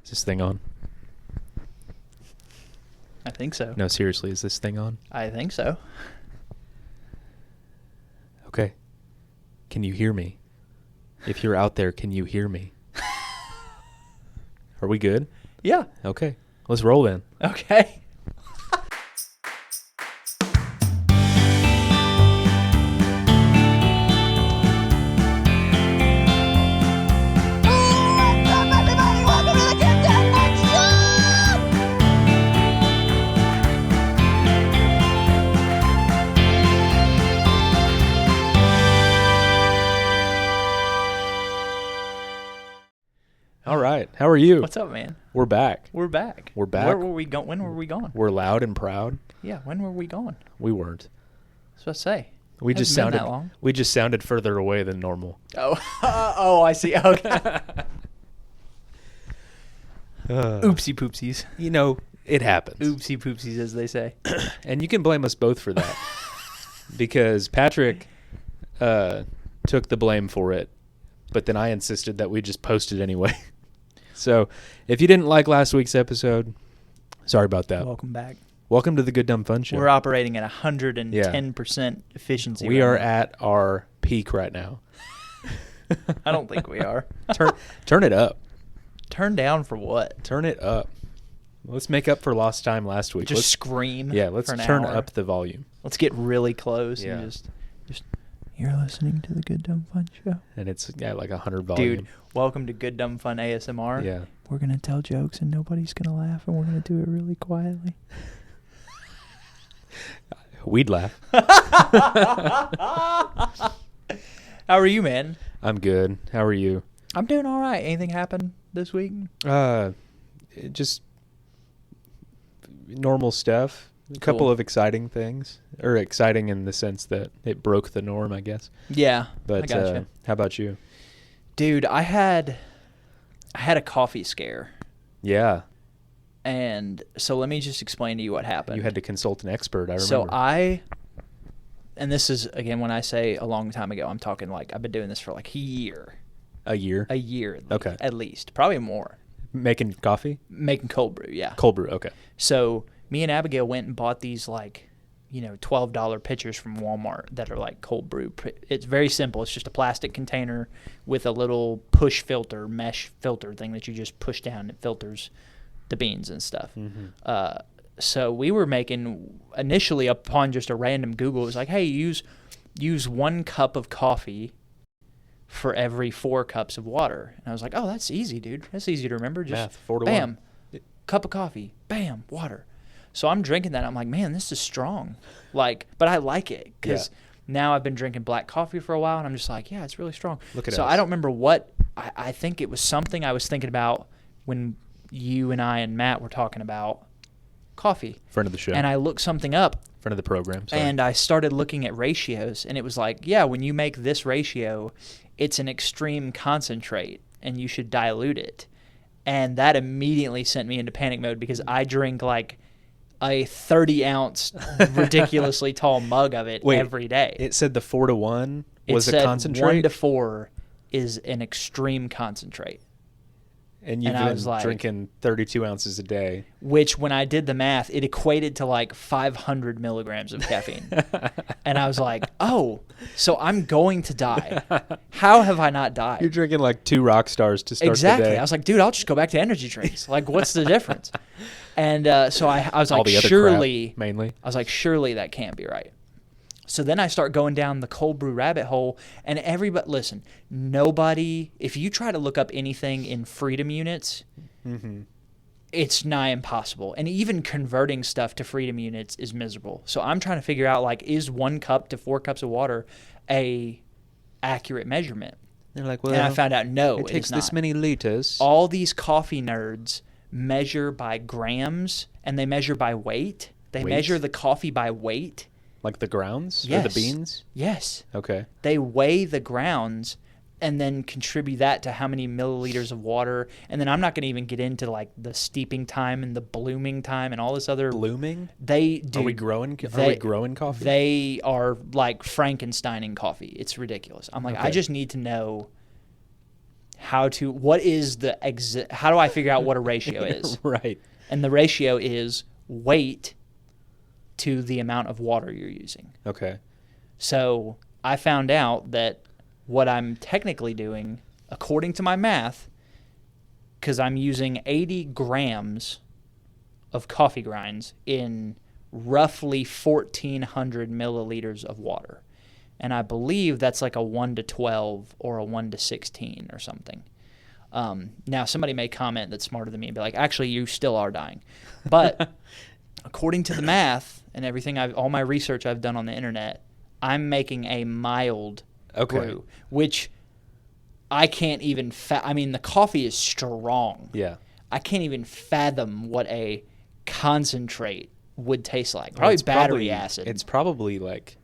Is this thing on? I think so. No, seriously, is this thing on? I think so. Okay. Can you hear me? If you're out there, can you hear me? Are we good? Yeah. Okay. Let's roll then. Okay. All right. How are you? What's up, man? We're back. We're back. We're back. Where were we going? When were we gone? We're loud and proud. Yeah, when were we gone? We weren't. That's what I say. We just Hasn't been sounded that long. we just sounded further away than normal. Oh, oh, I see. Okay. Oopsie poopsies. You know, it happens. Oopsie poopsies, as they say. And you can blame us both for that. Because Patrick took the blame for it, but then I insisted that we just post it anyway. So, if you didn't like last week's episode, sorry about that. Welcome back. Welcome to the Good Dumb Fun Show. We're operating at 110% efficiency. We right are now. at our peak right now. I don't think we are. Turn it up. Turn down for what? Turn it up. Let's make up for lost time last week. Just scream. Yeah, let's for an turn hour. up the volume. Let's get really close Yeah. and just. You're listening to the Good Dumb Fun Show. And it's like 100 volume. Dude, welcome to Good Dumb Fun ASMR. Yeah. We're going to tell jokes and nobody's going to laugh and we're going to do it really quietly. We'd laugh. How are you, man? I'm good. How are you? I'm doing all right. Anything happened this week? Just normal stuff. A couple Cool. of exciting things. Or exciting in the sense that it broke the norm, I guess. Yeah, But I gotcha. how about you? Dude, I had a coffee scare. Yeah. And so let me just explain to you what happened. You had to consult an expert, I remember. So and this is, again, when I say a long time ago, I'm talking like I've been doing this for like a year. A year? A year Okay. at least. Probably more. Making coffee? Making cold brew, yeah. Cold brew, okay. So me and Abigail went and bought these $12 pitchers from Walmart that are like cold brew. It's very simple. It's just a plastic container with a little push filter, mesh filter thing that you just push down. It filters the beans and stuff. Mm-hmm. So we were making, initially upon just a random Google, it was like, hey, use 1 cup of coffee for every 4 cups of water. And I was like, oh, that's easy, dude. That's easy to remember. Just Math, 4 to bam, 1. cup of coffee, bam, water. So I'm drinking that. I'm like, man, this is strong. But I like it because now I've been drinking black coffee for a while, and I'm just like, yeah, it's really strong. Look at so us. I don't remember what I think it was something I was thinking about when you and I and Matt were talking about coffee. Friend of the show. And I looked something up, Friend of the program. Sorry. and I started looking at ratios, and it was like, yeah, when you make this ratio, it's an extreme concentrate, and you should dilute it. And that immediately sent me into panic mode because I drink like a 30-ounce ridiculously tall mug of it every day. It said the 4 to 1 was it a said concentrate? 1 to 4 is an extreme concentrate. And you've and I been was like- drinking 32 ounces a day. Which, when I did the math, it equated to like 500 milligrams of caffeine. And I was like, oh, so I'm going to die. How have I not died? You're drinking like 2 rock stars to start Exactly. the day. I was like, dude, I'll just go back to energy drinks. Like, what's the difference? And so I was All like, the other surely, crap, mainly. I was like, surely that can't be right. So then I start going down the cold brew rabbit hole, and everybody, listen, nobody, if you try to look up anything in freedom units, it's nigh impossible. And even converting stuff to freedom units is miserable. So I'm trying to figure out, like, is 1 cup to 4 cups of water a accurate measurement? They're like, well, And I found out, no, it takes is this not. many liters. All these coffee nerds measure by grams, and they measure by weight. They Weight? measure the coffee by weight. Like the grounds or Yes. the beans? Yes. Okay. They weigh the grounds and then contribute that to how many milliliters of water. And then I'm not going to even get into like the steeping time and the blooming time and all this other. Blooming? They do. Are we growing coffee? They are like Frankensteining coffee. It's ridiculous. I'm like, I Okay. just need to know how do I figure out what a ratio is? Right. And the ratio is weight to the amount of water you're using. Okay. So I found out that what I'm technically doing, according to my math, because I'm using 80 grams of coffee grinds in roughly 1,400 milliliters of water. And I believe that's like a 1 to 12 or a 1 to 16 or something. Now, somebody may comment that's smarter than me and be like, actually, you still are dying. But according to the math and everything, all my research I've done on the internet, I'm making a mild brew, which I can't even I mean, the coffee is strong. Yeah. I can't even fathom what a concentrate would taste like. Probably battery acid. It's probably like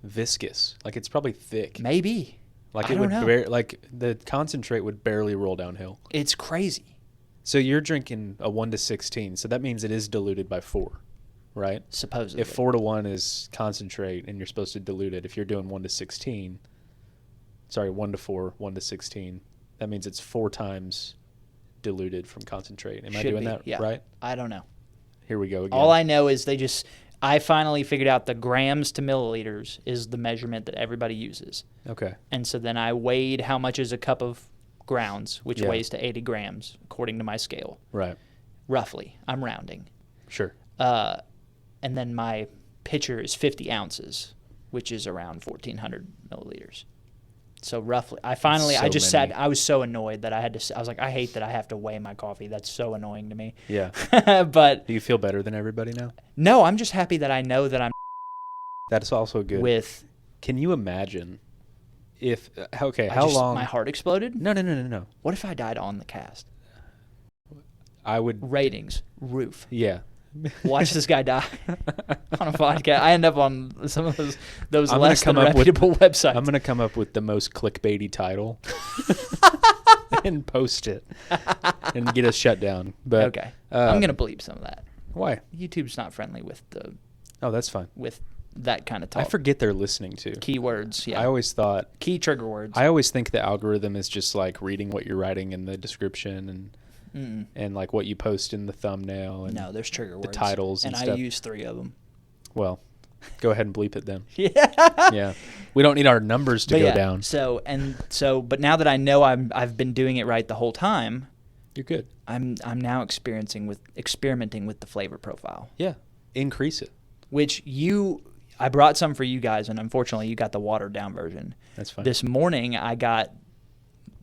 viscous. Like it's probably thick. Maybe. Like I don't know. Like the concentrate would barely roll downhill. It's crazy. So you're drinking a 1 to 16. So that means it is diluted by 4, right? Supposedly. If 4 to 1 is concentrate and you're supposed to dilute it, if you're doing 1 to 16, 1 to 4, 1 to 16, that means it's 4 times diluted from concentrate. Am I doing that right? I don't know. Here we go again. All I know is I finally figured out the grams to milliliters is the measurement that everybody uses. Okay. And so then I weighed how much is a cup of grounds, which weighs to 80 grams, according to my scale. Right. Roughly. I'm rounding. Sure. And then my pitcher is 50 ounces, which is around 1,400 milliliters. So roughly, I was so annoyed that I was like, I hate that I have to weigh my coffee. That's so annoying to me. Yeah. But do you feel better than everybody now? No, I'm just happy that I know that I'm. That's also good. Can you imagine if, how long? My heart exploded? No. What if I died on the cast? I would. Ratings, roof. Yeah. Watch this guy die on a podcast. I end up on some of those less than reputable websites. I'm going to come up with the most clickbaity title and post it and get us shut down. But okay. I'm going to bleep some of that. Why? YouTube's not friendly with Oh, that's fine. With that kind of talk. I forget they're listening to. Keywords, yeah. I always thought. Key trigger words. I always think the algorithm is just like reading what you're writing in the description and like what you post in the thumbnail. And no, there's trigger words. The titles and stuff. And I use 3 of them. Well, go ahead and bleep it then. Yeah. Yeah. We don't need our numbers to go down. But now that I know I've been doing it right the whole time, you're good. I'm now experimenting with the flavor profile. Yeah. Increase it. Which I brought some for you guys, and unfortunately you got the watered down version. That's fine. This morning I got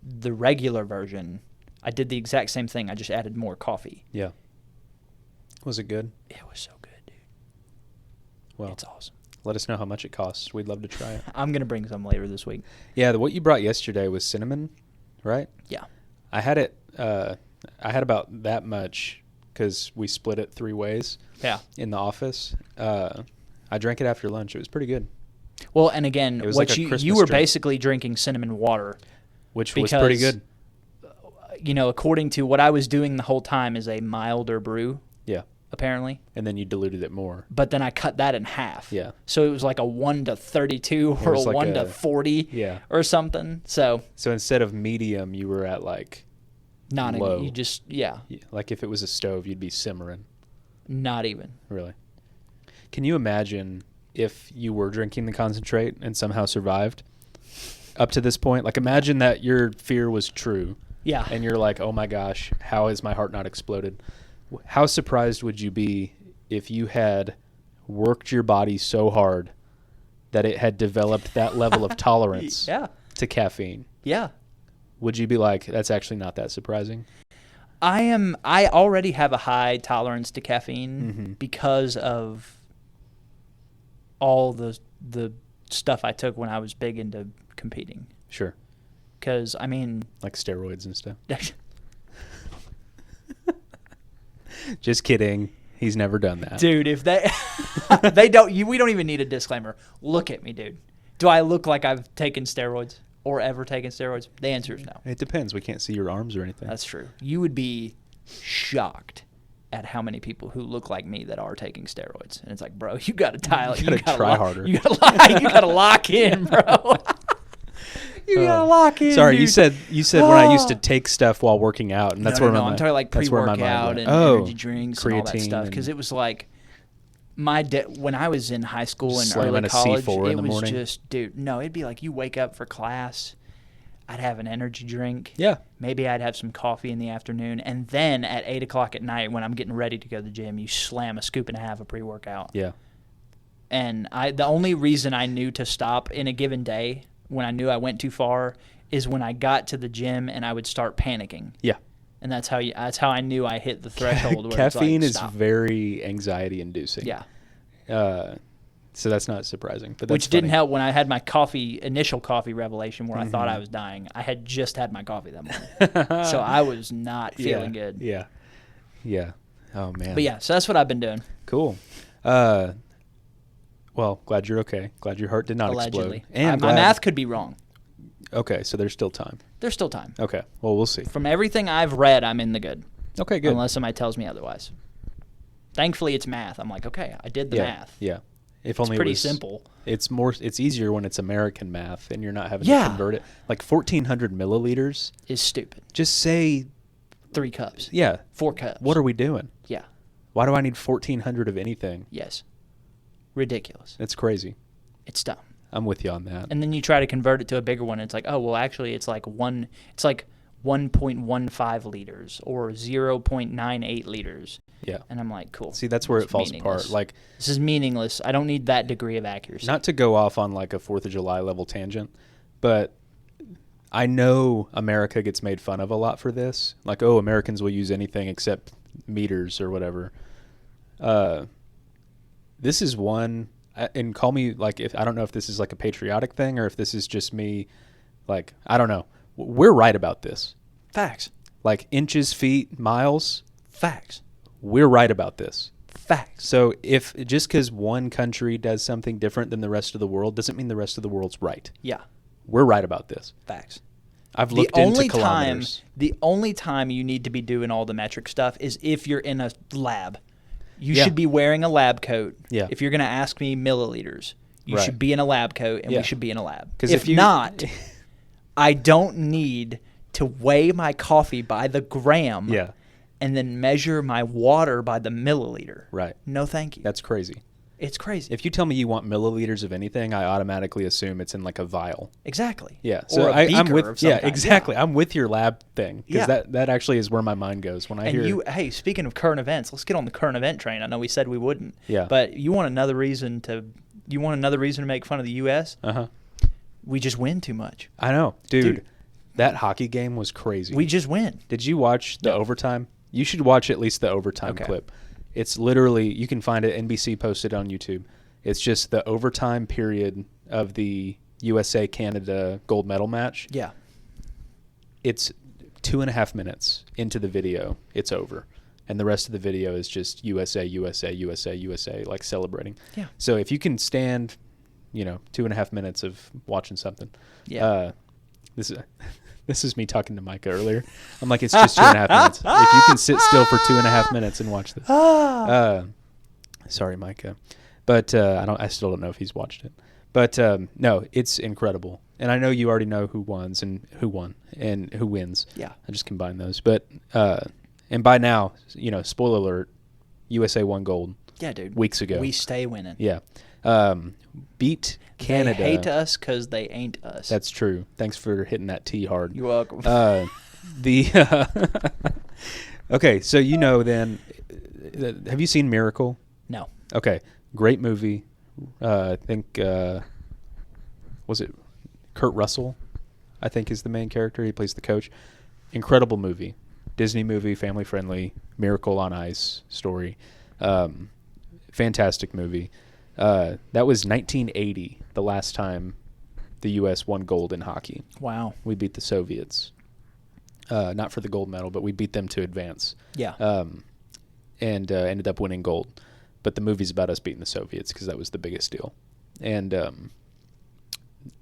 the regular version. I did the exact same thing. I just added more coffee. Yeah. Was it good? It was so good, dude. Well, it's awesome. Let us know how much it costs. We'd love to try it. I'm going to bring some later this week. Yeah, what you brought yesterday was cinnamon, right? Yeah. I had it. I had about that much because we split it 3 ways. Yeah. In the office. I drank it after lunch. It was pretty good. Well, and again, what you were basically drinking cinnamon water, which was pretty good. According to what I was doing the whole time, is a milder brew. Yeah. Apparently. And then you diluted it more. But then I cut that in half. Yeah. So it was like a 1 to 32 or a 1 to 40 or something. So instead of medium, you were at like not low. Even. You just like if it was a stove, you'd be simmering. Not even. Really. Can you imagine if you were drinking the concentrate and somehow survived up to this point? Like imagine that your fear was true. Yeah. And you're like, oh my gosh, how has my heart not exploded? How surprised would you be if you had worked your body so hard that it had developed that level of tolerance to caffeine? Yeah. Would you be like, that's actually not that surprising? I already have a high tolerance to caffeine because of all the stuff I took when I was big into competing. Sure. Because, I mean... like steroids and stuff. Just kidding. He's never done that. Dude, if they... we don't even need a disclaimer. Look at me, dude. Do I look like I've taken steroids or ever taken steroids? The answer is no. It depends. We can't see your arms or anything. That's true. You would be shocked at how many people who look like me that are taking steroids. And it's like, bro, you got to try harder. You got to lock in, bro. You gotta lock in. Sorry, dude. you said when I used to take stuff while working out, and that's no, where no, my I'm talking like pre-workout and energy drinks and all that stuff. Because it was like when I was in high school and early college, it was just, dude. No, it'd be like you wake up for class. I'd have an energy drink. Yeah. Maybe I'd have some coffee in the afternoon. And then at 8 o'clock at night when I'm getting ready to go to the gym, you slam a scoop and a half of pre-workout. Yeah. And the only reason I knew to stop in a given day when I knew I went too far is when I got to the gym and I would start panicking. Yeah. And that's how I knew I hit the threshold. Where Caffeine it's like, is very anxiety-inducing. Yeah. So that's not surprising. But Which didn't help when I had my initial coffee revelation where I thought I was dying. I had just had my coffee that morning. So I was not feeling good. Yeah. Yeah. Oh, man. But yeah, so that's what I've been doing. Cool. Well, glad you're okay. Glad your heart did not Allegedly. explode. And my math could be wrong. Okay, so there's still time. There's still time. Okay, well, we'll see. From everything I've read, I'm in the good. Okay, good. Unless somebody tells me otherwise. Thankfully, it's math. I'm like, okay, I did the math. Yeah. If It's only pretty it was simple. It's easier when it's American math and you're not having to convert it. Like 1,400 milliliters. Is stupid. Just say 3 cups. Yeah. 4 cups. What are we doing? Yeah. Why do I need 1,400 of anything? Yes. Ridiculous. It's crazy. It's dumb. I'm with you on that. And then you try to convert it to a bigger one. And it's like, oh, well, actually, it's like 1.15 liters or 0.98 liters. Yeah. And I'm like, cool. See, that's where it falls apart. Like, this is meaningless. I don't need that degree of accuracy. Not to go off on like a 4th of July level tangent, but I know America gets made fun of a lot for this. Like, oh, Americans will use anything except meters or whatever. This is one, and call me like, if I don't know if this is like a patriotic thing or if this is just me, like, I don't know. We're right about this. Facts. Like inches, feet, miles. Facts. We're right about this. Facts. So if just because one country does something different than the rest of the world doesn't mean the rest of the world's right. Yeah. We're right about this. Facts. I've looked into kilometers. The only time you need to be doing all the metric stuff is if you're in a lab. You should be wearing a lab coat. Yeah. If you're going to ask me milliliters, you should be in a lab coat and we should be in a lab. Because if not, I don't need to weigh my coffee by the gram. Yeah. And then measure my water by the milliliter. Right. No, thank you. That's crazy. It's crazy. If you tell me you want milliliters of anything, I automatically assume it's in like a vial. Exactly. Yeah. So I'm with. Of some kind. Exactly. Yeah. I'm with your lab thing because that actually is where my mind goes when I hear. Hey, speaking of current events, let's get on the current event train. I know we said we wouldn't. Yeah. But you want another reason to make fun of the U.S. We just win too much. I know, dude. That hockey game was crazy. We just win. Did you watch the overtime? You should watch at least the overtime clip. It's literally, you can find it, NBC posted on YouTube. It's just the overtime period of the USA-Canada gold medal match. Yeah. It's 2.5 minutes into the video. It's over. And the rest of the video is just USA, USA, USA, USA, like celebrating. Yeah. So if you can stand, 2.5 minutes of watching something. Yeah. This is me talking to Micah earlier. I'm like, it's just 2.5 minutes. If you can sit still for 2.5 minutes and watch this. Sorry, Micah. But I still don't know if he's watched it. But no, it's incredible. And I know you already know who won and who wins. Yeah. I just combined those. But and by now, spoiler alert, USA won gold. Yeah, dude. Weeks ago. We stay winning. Yeah. Beat Canada. They hate us because they ain't us. That's true. Thanks for hitting that T hard. You're welcome. Okay, so then, have you seen Miracle? No. Okay, great movie. I think, was it Kurt Russell, I think is the main character. He plays the coach. Incredible movie. Disney movie, family friendly, Miracle on Ice story. Fantastic movie. That was 1980, the last time the U.S. won gold in hockey. Wow. We beat the Soviets. Not for the gold medal, but we beat them to advance. Yeah. And ended up winning gold. But the movie's about us beating the Soviets because that was the biggest deal. And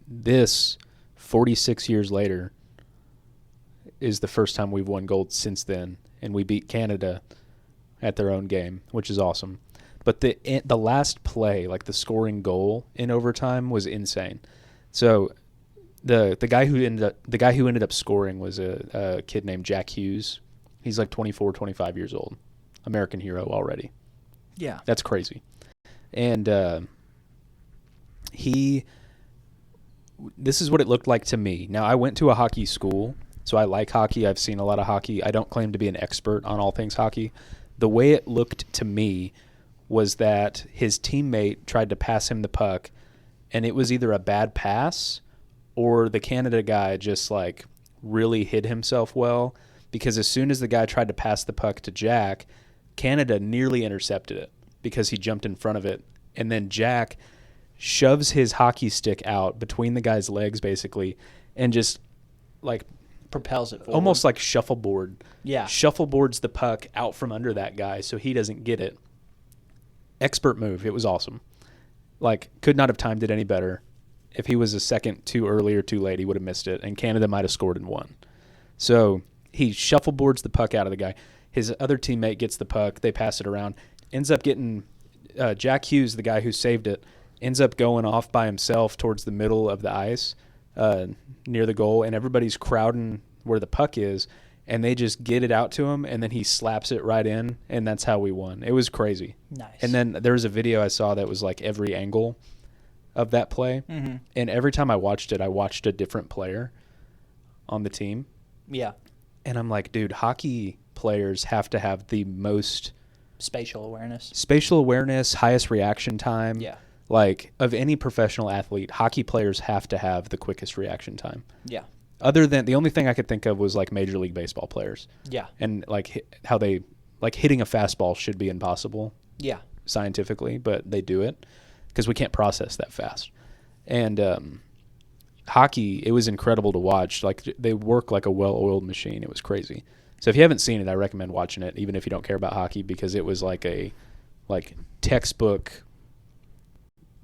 this, 46 years later, is the first time we've won gold since then. And we beat Canada at their own game, which is awesome. But the last play, like the scoring goal in overtime, was insane. So the guy who ended up scoring was a kid named Jack Hughes. He's like 24, 25 years old. American hero already. Yeah. That's crazy. And this is what it looked like to me. Now, I went to a hockey school, so I like hockey. I've seen a lot of hockey. I don't claim to be an expert on all things hockey. The way it looked to me was that his teammate tried to pass him the puck, and it was either a bad pass or the Canada guy just like really hid himself well, because as soon as the guy tried to pass the puck to Jack, Canada nearly intercepted it because he jumped in front of it. And then Jack shoves his hockey stick out between the guy's legs basically and just like propels it forward. Almost like shuffleboard. Yeah. Shuffleboards the puck out from under that guy so he doesn't get it. Expert move. It was awesome. Like, could not have timed it any better. If he was a second too early or too late, he would have missed it, and Canada might have scored and won. So he shuffleboards the puck out of the guy. His other teammate gets the puck. They pass it around. Ends up getting Jack Hughes, the guy who saved it, ends up going off by himself towards the middle of the ice near the goal, and everybody's crowding where the puck is, and they just get it out to him, and then he slaps it right in, and that's how we won. It was crazy. Nice. And then there was a video I saw that was like every angle of that play, and every time I watched it, I watched a different player on the team. Yeah. And I'm like, dude, hockey players have to have the most spatial awareness, highest reaction time. Yeah. Like, of any professional athlete, hockey players have to have the quickest reaction time. Yeah. Other than, the only thing I could think of was like Major League Baseball players. Yeah. And like how they, like hitting a fastball should be impossible. Yeah. Scientifically, but they do it because we can't process that fast. And hockey, it was incredible to watch. Like, they work like a well-oiled machine. It was crazy. So if you haven't seen it, I recommend watching it, even if you don't care about hockey, because it was like a textbook,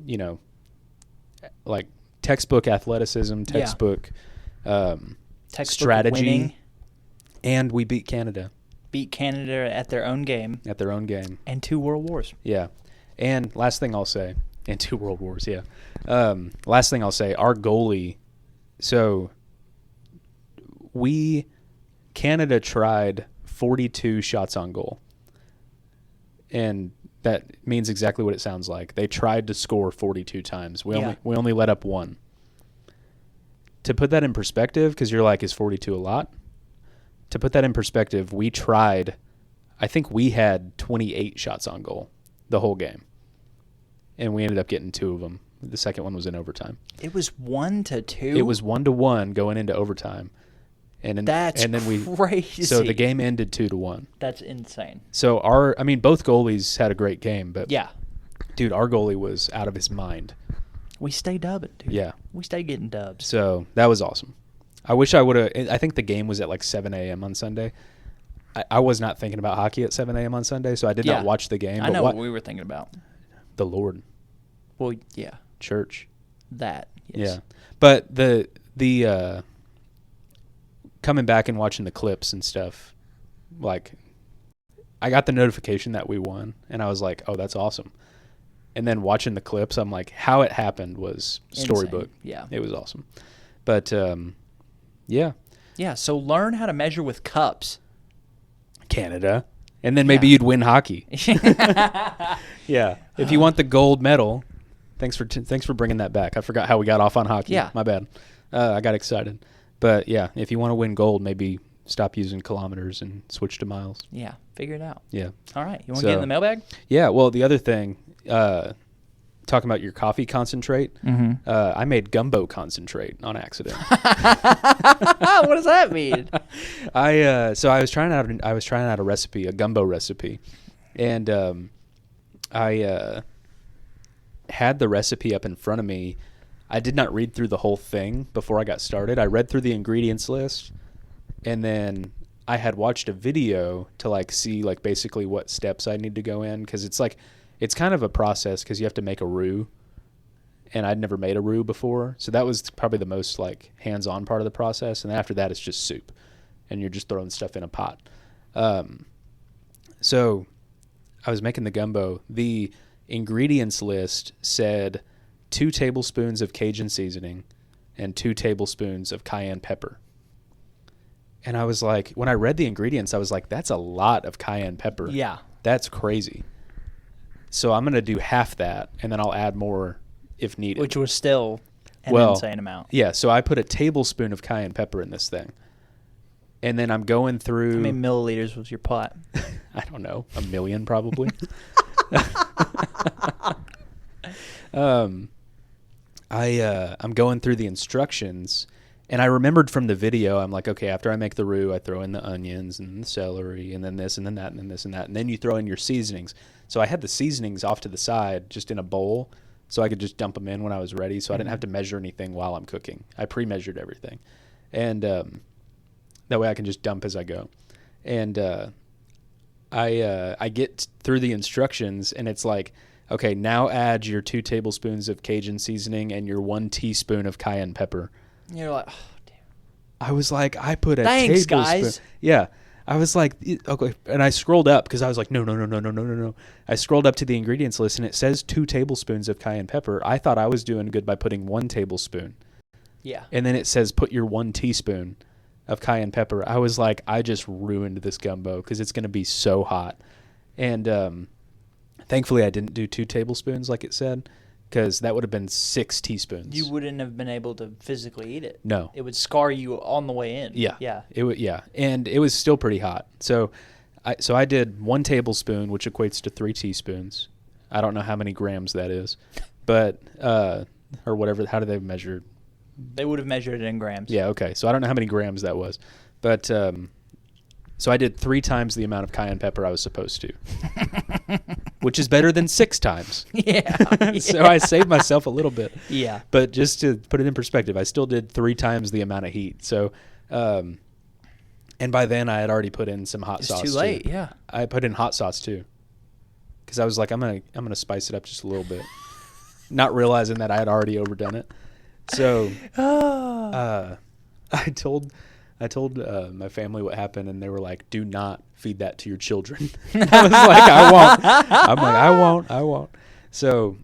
you know, like textbook athleticism, textbook, strategy, winning. And we beat Canada. Beat Canada at their own game. And 2 World Wars. Yeah. And last thing I'll say, and 2 World Wars, yeah. Last thing I'll say, our goalie, so Canada tried 42 shots on goal. And that means exactly what it sounds like. They tried to score 42 times. We only let up 1. To put that in perspective, because you're like, is 42 a lot? To put that in perspective, we tried, I think we had 28 shots on goal the whole game. And we ended up getting 2 of them. The second one was in overtime. It was 1-2? It was 1-1 going into overtime. That's crazy. So the game ended 2-1. That's insane. So both goalies had a great game, but yeah, dude, our goalie was out of his mind. We stay dubbing, dude. Yeah. We stay getting dubs. So that was awesome. I wish I would have. I think the game was at like 7 a.m. on Sunday. I was not thinking about hockey at 7 a.m. on Sunday, so I did not watch the game. I know what we were thinking about. The Lord. Well, yeah. Church. That, yes. Yeah. But the coming back and watching the clips and stuff, like, I got the notification that we won, and I was like, oh, that's awesome. And then watching the clips, I'm like, how it happened was storybook. Insane. Yeah. It was awesome. But, yeah. Yeah, so learn how to measure with cups. Canada. And then maybe you'd win hockey. Yeah. If you want the gold medal, thanks for bringing that back. I forgot how we got off on hockey. Yeah. My bad. I got excited. But, yeah, if you want to win gold, maybe stop using kilometers and switch to miles. Yeah, figure it out. Yeah. All right. You want to get in the mailbag? Yeah. Well, the other thing, talking about your coffee concentrate, I made gumbo concentrate on accident. What does that mean? So I was trying out a recipe, a gumbo recipe, and I had the recipe up in front of me. I did not read through the whole thing before I got started. I read through the ingredients list, and then I had watched a video to like see like basically what steps I need to go in, because it's kind of a process, because you have to make a roux, and I'd never made a roux before, so that was probably the most like hands-on part of the process. And then after that, it's just soup, and you're just throwing stuff in a pot. So I was making the gumbo. The ingredients list said 2 tablespoons of Cajun seasoning and 2 tablespoons of cayenne pepper. And I was like, when I read the ingredients, I was like, that's a lot of cayenne pepper. Yeah. That's crazy. So I'm going to do half that, and then I'll add more if needed. Which was still an insane amount. Yeah, so I put a tablespoon of cayenne pepper in this thing. And then I'm going through... How many milliliters was your pot? I don't know. 1 million probably. I'm going through the instructions, and I remembered from the video, I'm like, okay, after I make the roux, I throw in the onions and the celery and then this and then that and then this and that. And then you throw in your seasonings. So I had the seasonings off to the side just in a bowl so I could just dump them in when I was ready. So I didn't have to measure anything while I'm cooking. I pre-measured everything. And that way I can just dump as I go. And I get through the instructions, and it's like, okay, now add your 2 tablespoons of Cajun seasoning and your 1 teaspoon of cayenne pepper. You're like, oh, damn. I was like, I put a Thanks, tablespoon. guys. Yeah. I was like, okay. And I scrolled up because I was like, no. I scrolled up to the ingredients list, and it says 2 tablespoons of cayenne pepper. I thought I was doing good by putting 1 tablespoon. Yeah. And then it says put your 1 teaspoon of cayenne pepper. I was like, I just ruined this gumbo because it's going to be so hot. And thankfully I didn't do 2 tablespoons like it said, because that would have been 6 teaspoons. You wouldn't have been able to physically eat it. No. It would scar you on the way in. Yeah. Yeah. It would. Yeah. And it was still pretty hot. So I did 1 tablespoon, which equates to 3 teaspoons. I don't know how many grams that is, but or whatever. How do they measure? They would have measured it in grams. Yeah. Okay. So I don't know how many grams that was, but so I did 3 times the amount of cayenne pepper I was supposed to, which is better than 6 times. Yeah. So I saved myself a little bit. Yeah. But just to put it in perspective, I still did 3 times the amount of heat. So, and by then I had already put in some hot sauce. It's too late. Too. Yeah. I put in hot sauce too, because I was like, I'm gonna spice it up just a little bit, not realizing that I had already overdone it. So, I told my family what happened, and they were like, "Do not feed that to your children." I was like, "I won't." I'm like, "I won't." So,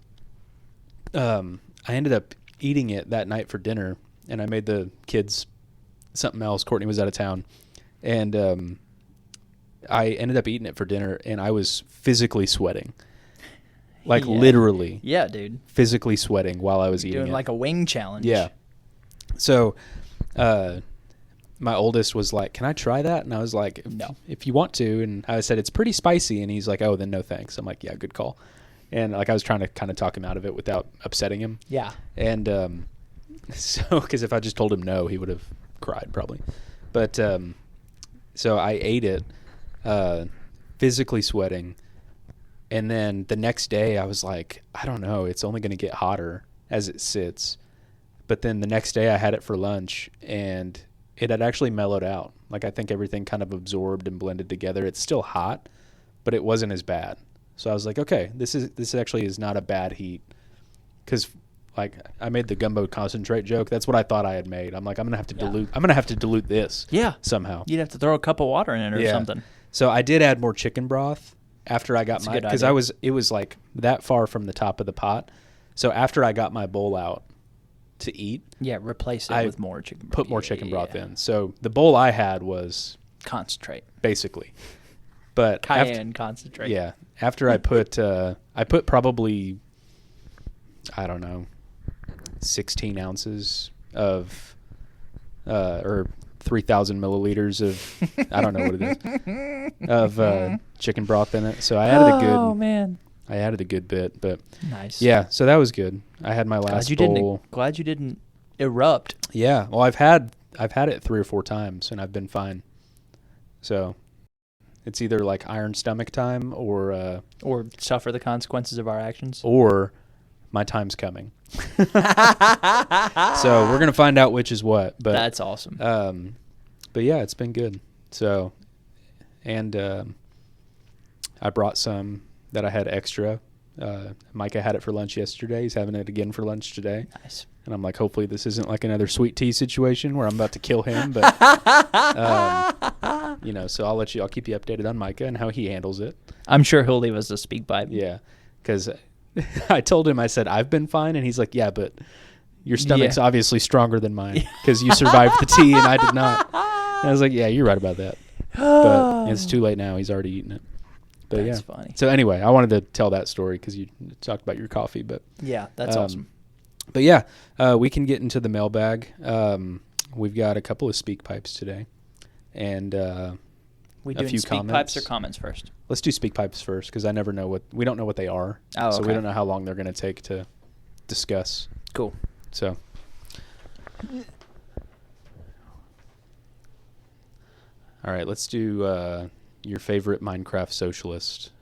I ended up eating it that night for dinner, and I made the kids something else. Courtney was out of town, and I ended up eating it for dinner, and I was physically sweating, like literally. Yeah, dude. Physically sweating while I was eating it. Doing like a wing challenge. Yeah. So, my oldest was like, "Can I try that?" And I was like, "No, if you want to." And I said, "It's pretty spicy." And he's like, "Oh, then no thanks." I'm like, "Yeah, good call." And like I was trying to kind of talk him out of it without upsetting him. Yeah. And so, because if I just told him no, he would have cried probably. But so I ate it, physically sweating. And then the next day I was like, I don't know, it's only going to get hotter as it sits. But then the next day I had it for lunch, and it had actually mellowed out. Like I think everything kind of absorbed and blended together. It's still hot, but it wasn't as bad. So I was like, okay, this actually is not a bad heat. Because like I made the gumbo concentrate joke. That's what I thought I had made. I'm like, I'm gonna have to dilute this. Yeah. Somehow. You'd have to throw a cup of water in it or something. So I did add more chicken broth after I got because it was like that far from the top of the pot. So after I got my bowl out to eat, replace it with more chicken broth. Put more chicken broth in. So the bowl I had was concentrate, basically. But cayenne concentrate. Yeah. After I put probably, I don't know, 16 ounces of or 3,000 milliliters of, I don't know what it is, of chicken broth in it. So I added I added a good bit, but nice. Yeah, so that was good. I had my last bowl. Glad you didn't erupt. Yeah, well, I've had it 3 or 4 times, and I've been fine. So it's either like iron stomach time or suffer the consequences of our actions, or my time's coming. So we're gonna find out which is what. But that's awesome. But yeah, it's been good. So, and I brought some that I had extra. Micah had it for lunch yesterday. He's having it again for lunch today. Nice. And I'm like, hopefully this isn't like another sweet tea situation where I'm about to kill him. But, so I'll keep you updated on Micah and how he handles it. I'm sure he'll leave us a speak pipe. Yeah. Because I told him, I said, I've been fine. And he's like, yeah, but your stomach's obviously stronger than mine because you survived the tea and I did not. And I was like, yeah, you're right about that. But it's too late now. He's already eaten it. But That's funny. So anyway, I wanted to tell that story because you talked about your coffee. But yeah, that's awesome. But yeah, we can get into the mailbag. We've got a couple of speak pipes today, and we a doing few speak comments. pipes or comments first? Let's do speak pipes first because I never know we don't know what they are. Oh, so okay. we don't know how long they're going to take to discuss. Cool. So. All right, let's do your favorite Minecraft socialist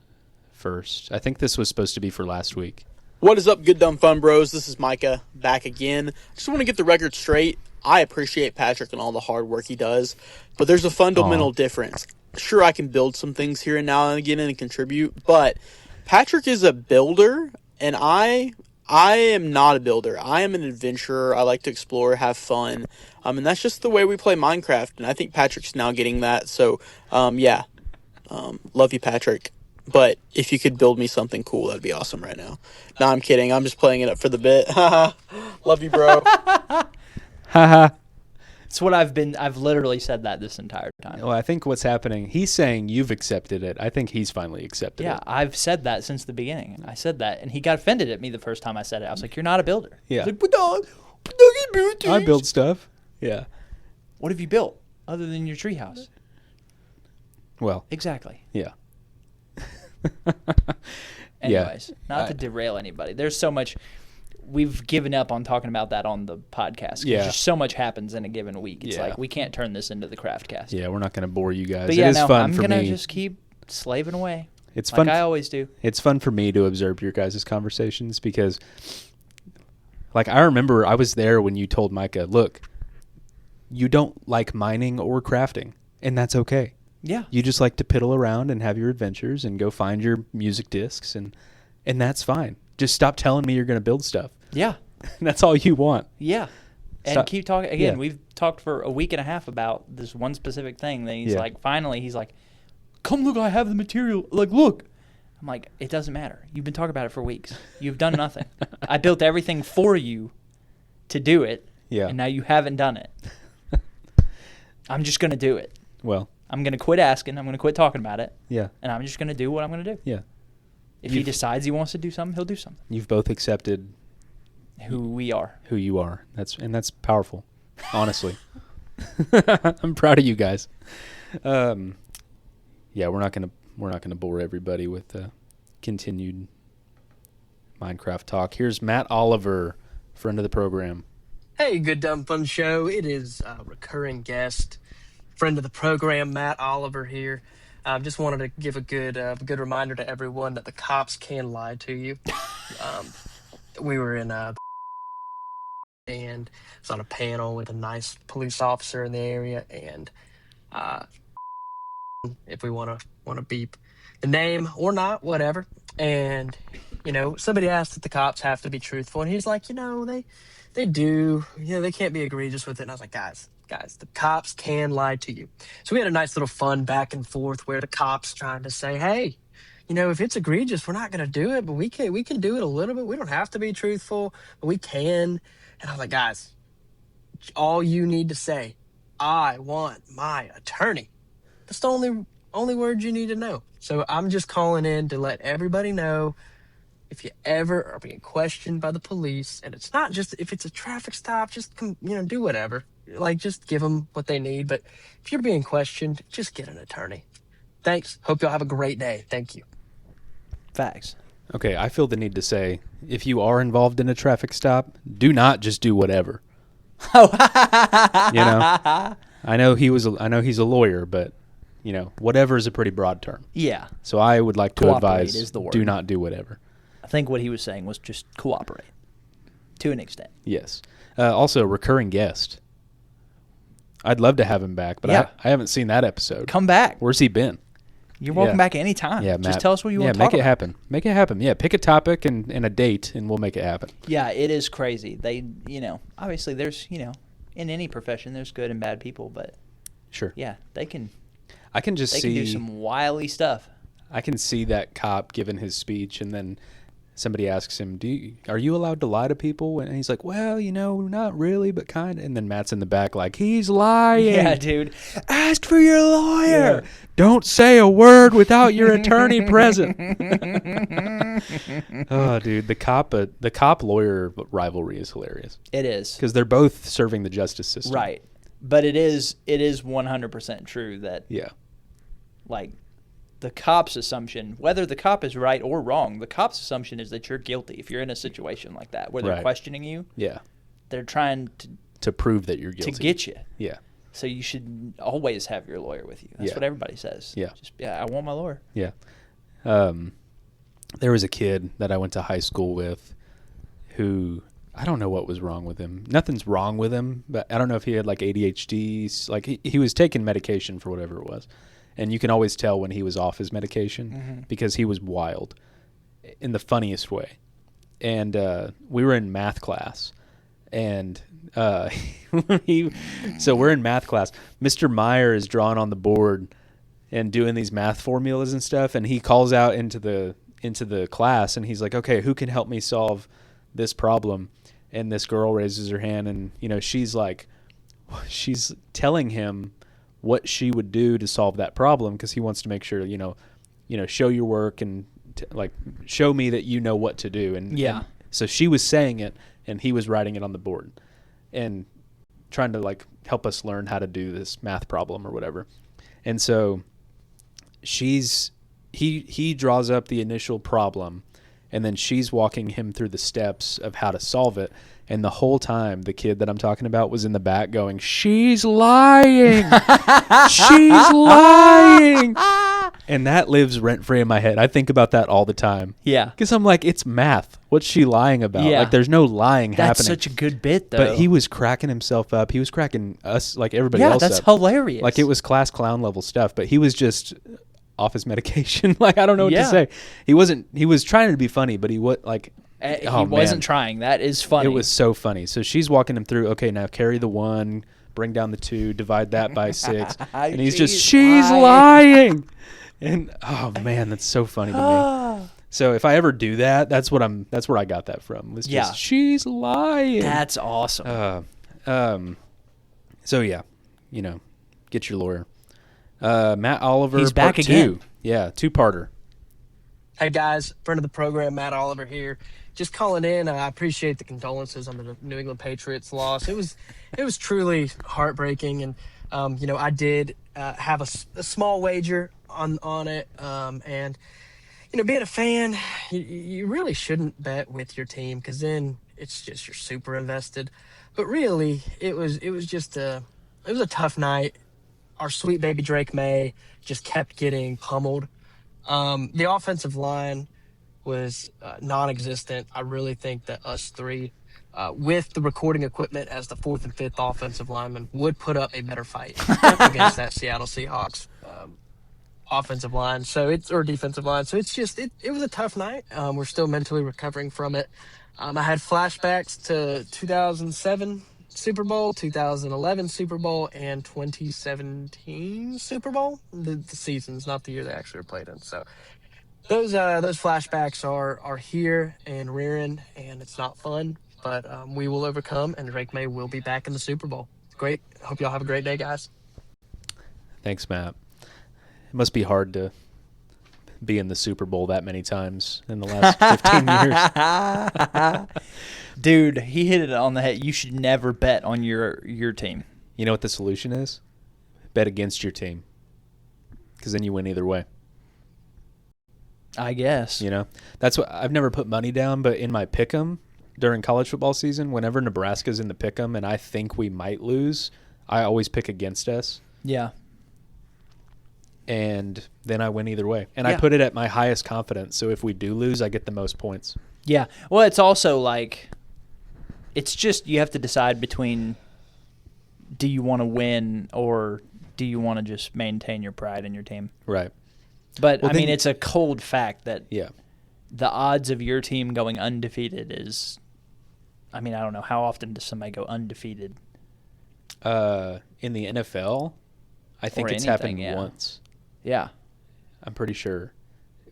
first. I think this was supposed to be for last week. What is up, good dumb fun bros? This is Micah back again. Just want to get the record straight. I appreciate Patrick and all the hard work he does, but there's a fundamental difference. Sure, I can build some things here and now and again and contribute, but Patrick is a builder, and I am not a builder. I am an adventurer. I like to explore, have fun, and that's just the way we play Minecraft, and I think Patrick's now getting that, so, yeah. Love you, Patrick. But if you could build me something cool, that'd be awesome right now. No, I'm kidding. I'm just playing it up for the bit. Love you, bro. Haha. It's what I've literally said that this entire time. Well, I think what's happening, he's saying you've accepted it. I think he's finally accepted it. Yeah, I've said that since the beginning. I said that, and he got offended at me the first time I said it. I was like, you're not a builder. Yeah. He's like, but no, you build things. I build stuff. Yeah. What have you built other than your treehouse? Well. Exactly. Yeah. Anyways, not to derail anybody. There's so much. We've given up on talking about that on the podcast. Yeah. Just so much happens in a given week. It's Yeah. like we can't turn this into the Craftcast. Yeah, we're not going to bore you guys. But yeah, it is fun I'm for gonna me. just keep slaving away. It's like fun. I always do. It's fun for me to observe your guys' conversations because, like, I remember I was there when you told Micah, look, you don't like mining or crafting, and that's okay. Yeah. You just like to piddle around and have your adventures and go find your music discs, and that's fine. Just stop telling me you're going to build stuff. Yeah. That's all you want. Yeah. And Stop. keep talking. Again, Yeah. we've talked for a week and a half about this one specific thing. Then he's like, finally, he's like, come look, I have the material. Like, look. I'm like, it doesn't matter. You've been talking about it for weeks. You've done nothing. I built everything for you to do it. Yeah. And now you haven't done it. I'm just going to do it. Well. I'm going to quit asking. I'm going to quit talking about it. Yeah. And I'm just going to do what I'm going to do. Yeah. If he decides he wants to do something, he'll do something. You've both accepted who we are. Who you are. That's powerful. Honestly. I'm proud of you guys. Yeah, we're not gonna bore everybody with continued Minecraft talk. Here's Matt Oliver, friend of the program. Hey, good dumb fun show. It is a recurring guest, friend of the program, Matt Oliver here. Just wanted to give a good reminder to everyone that the cops can lie to you. We were in and was on a panel with a nice police officer in the area, and if we want to beep the name or not, whatever. And somebody asked if the cops have to be truthful, and he's like, they do. They can't be egregious with it. And I was like, guys, the cops can lie to you. So we had a nice little fun back and forth where the cops trying to say, hey, if it's egregious, we're not going to do it, but we can do it a little bit. We don't have to be truthful, but we can. And I was like, guys, all you need to say, I want my attorney. That's the only word you need to know. So I'm just calling in to let everybody know, if you ever are being questioned by the police, and it's not just if it's a traffic stop, just do whatever. Like, just give them what they need. But if you're being questioned, just get an attorney. Thanks. Hope y'all have a great day. Thank you. Facts. Okay, I feel the need to say, if you are involved in a traffic stop, do not just do whatever. I know he's a lawyer, but whatever is a pretty broad term. Yeah. So I would like to Cooperate advise, is the word. do not do whatever. I think what he was saying was just cooperate to an extent. Yes. Also, recurring guest. I'd love to have him back, but Yeah. I haven't seen that episode. Come back. Where's he been? You're welcome back anytime. Yeah, Matt. Just tell us what you want to make talk it about. happen. Make it happen. Yeah, pick a topic and a date, and we'll make it happen. Yeah, it is crazy. They, obviously there's, in any profession there's good and bad people, but Sure. yeah, they can I can just they see can do some wily stuff. I can see that cop giving his speech and then somebody asks him, are you allowed to lie to people? And he's like, well, not really, but kind of. And then Matt's in the back like, he's lying. Yeah, dude. Ask for your lawyer. Yeah. Don't say a word without your attorney present. Oh, dude, the cop lawyer rivalry is hilarious. It is. Because they're both serving the justice system. Right. But it is 100% true that, like, the cop's assumption, whether the cop is right or wrong, the cop's assumption is that you're guilty if you're in a situation like that where they're questioning you. Yeah. They're trying to prove that you're guilty. To get you. Yeah. So you should always have your lawyer with you. That's what everybody says. Yeah. I want my lawyer. Yeah. There was a kid that I went to high school with who, I don't know what was wrong with him. Nothing's wrong with him, but I don't know if he had like ADHD. Like he was taking medication for whatever it was. And you can always tell when he was off his medication because he was wild in the funniest way. And we were in math class. And so we're in math class. Mr. Meyer is drawing on the board and doing these math formulas and stuff. And he calls out into the class and he's like, okay, who can help me solve this problem? And this girl raises her hand and, she's telling him what she would do to solve that problem because he wants to make sure, show your work and show me that you know what to do. And so she was saying it and he was writing it on the board and trying to help us learn how to do this math problem or whatever. And so he draws up the initial problem and then she's walking him through the steps of how to solve it. And the whole time, the kid that I'm talking about was in the back going, she's lying. She's lying. And that lives rent-free in my head. I think about that all the time. Yeah. Because I'm like, it's math. What's she lying about? Yeah. There's no lying happening. That's such a good bit, though. But he was cracking himself up. He was cracking us, everybody else up. Yeah, that's hilarious. It was class clown level stuff. But he was just off his medication. I don't know what to say. He was trying to be funny, but he wasn't trying. That is funny. It was so funny. So she's walking him through, okay, now carry the 1, bring down the 2, divide that by 6. And he's she's lying. And oh man, that's so funny to me. So if I ever do that, that's where I got that from. Was just she's lying. That's awesome. So yeah, get your lawyer. Matt Oliver, he's back again. 2. Yeah, 2-parter. Hey guys, friend of the program, Matt Oliver here. Just calling in. I appreciate the condolences on the New England Patriots loss. It was truly heartbreaking, and I did have a small wager on it, and being a fan, you really shouldn't bet with your team because then it's just you're super invested. But really, it was just a tough night. Our sweet baby Drake May just kept getting pummeled. The offensive line was non-existent. I really think that us three, with the recording equipment as the 4th and 5th offensive lineman, would put up a better fight against that Seattle Seahawks offensive line. Or defensive line. So it's just it was a tough night. We're still mentally recovering from it. I had flashbacks to 2007 Super Bowl, 2011 Super Bowl, and 2017 Super Bowl. The seasons, not the year they actually were played in. So those flashbacks are here and rearing, and it's not fun. But we will overcome, and Drake May will be back in the Super Bowl. Great. Hope y'all have a great day, guys. Thanks, Matt. It must be hard to be in the Super Bowl that many times in the last 15 years. Dude, he hit it on the head. You should never bet on your team. You know what the solution is? Bet against your team. Because then you win either way. I guess. That's what I've never put money down, but in my pick'em during college football season, whenever Nebraska's in the pick'em and I think we might lose, I always pick against us. Yeah. And then I win either way. And I put it at my highest confidence, so if we do lose, I get the most points. Yeah. Well, it's also it's just you have to decide between do you want to win or do you want to just maintain your pride in your team? Right. But, it's a cold fact that the odds of your team going undefeated is – I don't know. How often does somebody go undefeated? In the NFL, I think it's happened once. Yeah. I'm pretty sure.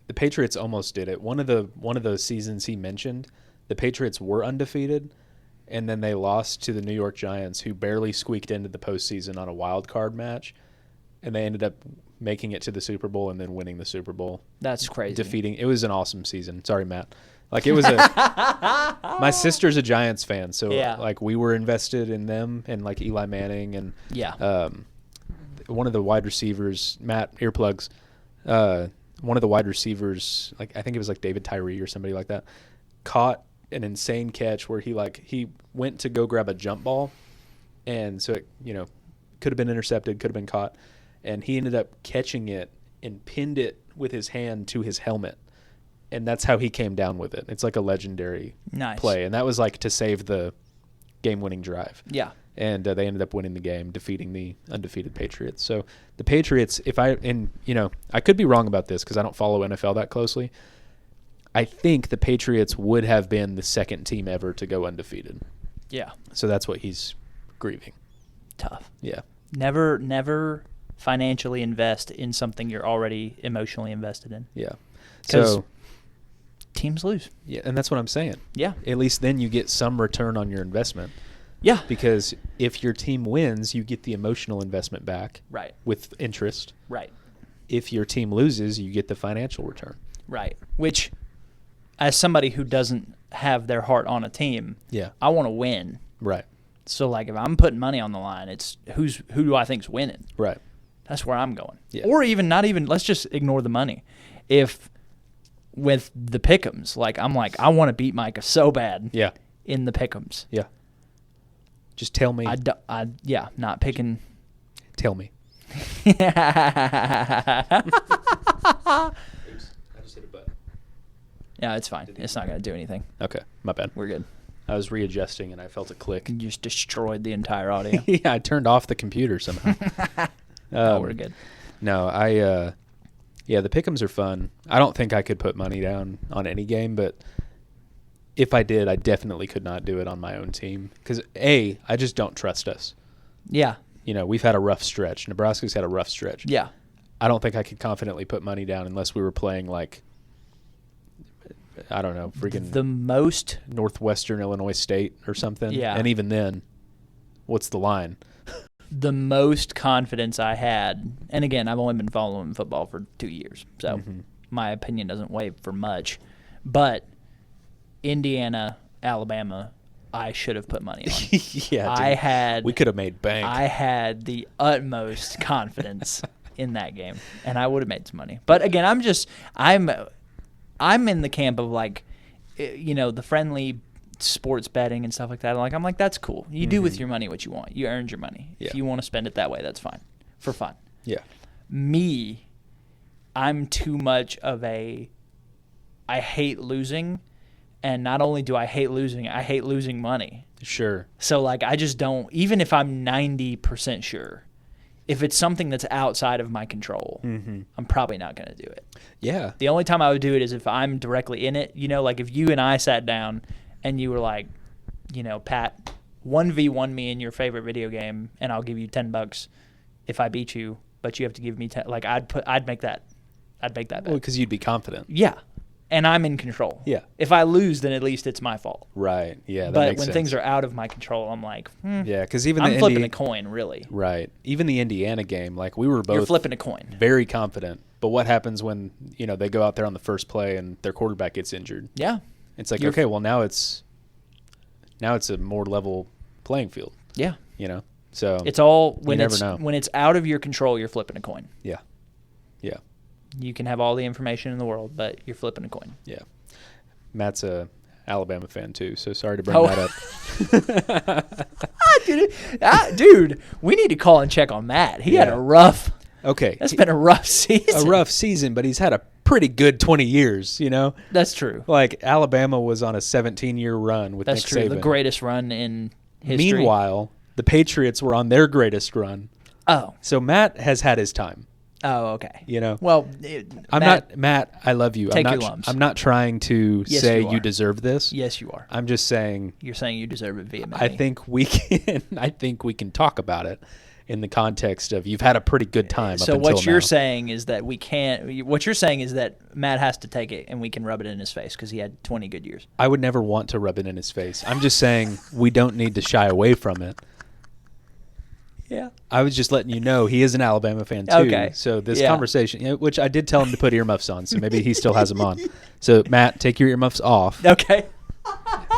the Patriots almost did it. One of those seasons he mentioned, the Patriots were undefeated, and then they lost to the New York Giants, who barely squeaked into the postseason on a wild card match, and they ended up making it to the Super Bowl and then winning the Super Bowl. That's crazy. It was an awesome season. Sorry, Matt. Like it was my sister's a Giants fan, so like we were invested in them and like Eli Manning and one of the wide receivers, Matt, earplugs, one of the wide receivers, like I think it was like David Tyree or somebody like that, caught an insane catch where he went to go grab a jump ball, and so it, could have been intercepted, could have been caught, and he ended up catching it and pinned it with his hand to his helmet, and that's how he came down with it. It's like a legendary play, and that was like to save the game-winning drive. Yeah. And they ended up winning the game, defeating the undefeated Patriots. So the Patriots, I could be wrong about this because I don't follow NFL that closely. I think the Patriots would have been the second team ever to go undefeated. Yeah. So that's what he's grieving. Tough. Yeah. Never financially invest in something you're already emotionally invested in. Yeah. So teams lose. Yeah, and that's what I'm saying. Yeah. At least then you get some return on your investment. Yeah. Because if your team wins, you get the emotional investment back. Right. With interest. Right. If your team loses, you get the financial return. Right. Which, as somebody who doesn't have their heart on a team, I want to win. Right. So, like, if I'm putting money on the line, it's who do I think's winning? Right. That's where I'm going. Yeah. Or not even, let's just ignore the money. If with the pick'ems, like, I'm like, I want to beat Micah so bad. Yeah. In the pick'ems. Yeah. Just tell me. Not picking. Tell me. Oops, I just hit a button. Yeah, it's fine. It's not going to do anything. Okay, my bad. We're good. I was readjusting and I felt a click. You just destroyed the entire audio. Yeah, I turned off the computer somehow. No, we're good. No, the pick'ems are fun. I don't think I could put money down on any game, but if I did, I definitely could not do it on my own team because I just don't trust us. Yeah. We've had a rough stretch. Nebraska's had a rough stretch. Yeah. I don't think I could confidently put money down unless we were playing like, I don't know, freaking the most Northwestern Illinois State or something. Yeah. And even then, what's the line? The most confidence I had, and again, I've only been following football for 2 years, so my opinion doesn't weigh for much, but Indiana, Alabama, I should have put money on. Yeah, dude. We could have made bank. I had the utmost confidence in that game, and I would have made some money. But again, I'm in the camp of like, the friendly sports betting and stuff like that. I'm like, that's cool. You do with your money what you want. You earned your money. Yeah. If you want to spend it that way, that's fine, for fun. Yeah. Me, I'm too much of I hate losing. And not only do I hate losing money. Sure. So, like, I just don't, even if I'm 90% sure, if it's something that's outside of my control, I'm probably not going to do it. Yeah. The only time I would do it is if I'm directly in it. Like if you and I sat down and you were like, Pat, 1v1 me in your favorite video game, and I'll give you $10 if I beat you, but you have to give me 10. Like, I'd make that bet. Well, because you'd be confident. Yeah. And I'm in control. Yeah. If I lose, then at least it's my fault. Right. Yeah. That but makes when sense. things are out of my control, I'm like, yeah, because even I'm flipping a coin, really. Right. Even the Indiana game, like we were both You're flipping a coin. Very confident. But what happens when they go out there on the first play and their quarterback gets injured? Yeah. It's like, okay, well now it's a more level playing field. Yeah. So it's all when it's out of your control, you're flipping a coin. Yeah. Yeah. You can have all the information in the world, but you're flipping a coin. Yeah. Matt's a Alabama fan too, so sorry to bring that up. Dude, we need to call and check on Matt. He had a rough. Okay. That's been a rough season. A rough season, but he's had a pretty good 20 years, That's true. Like Alabama was on a 17-year run with Nick Saban. That's true. The greatest run in history. Meanwhile, the Patriots were on their greatest run. Oh. So Matt has had his time. Oh, okay. Well, Matt, I love you. Take your lumps. I'm not trying to say you deserve this. Yes, you are. I'm just saying. You're saying you deserve it vehemently. I think we can talk about it in the context of you've had a pretty good time So up until what you're now. saying is that we can't. What you're saying is that Matt has to take it, and we can rub it in his face because he had 20 good years. I would never want to rub it in his face. I'm just saying we don't need to shy away from it. Yeah. I was just letting you know he is an Alabama fan too. Okay. So this Yeah. conversation, which I did tell him to put earmuffs on, so maybe he still has them on. So Matt, take your earmuffs off. Okay.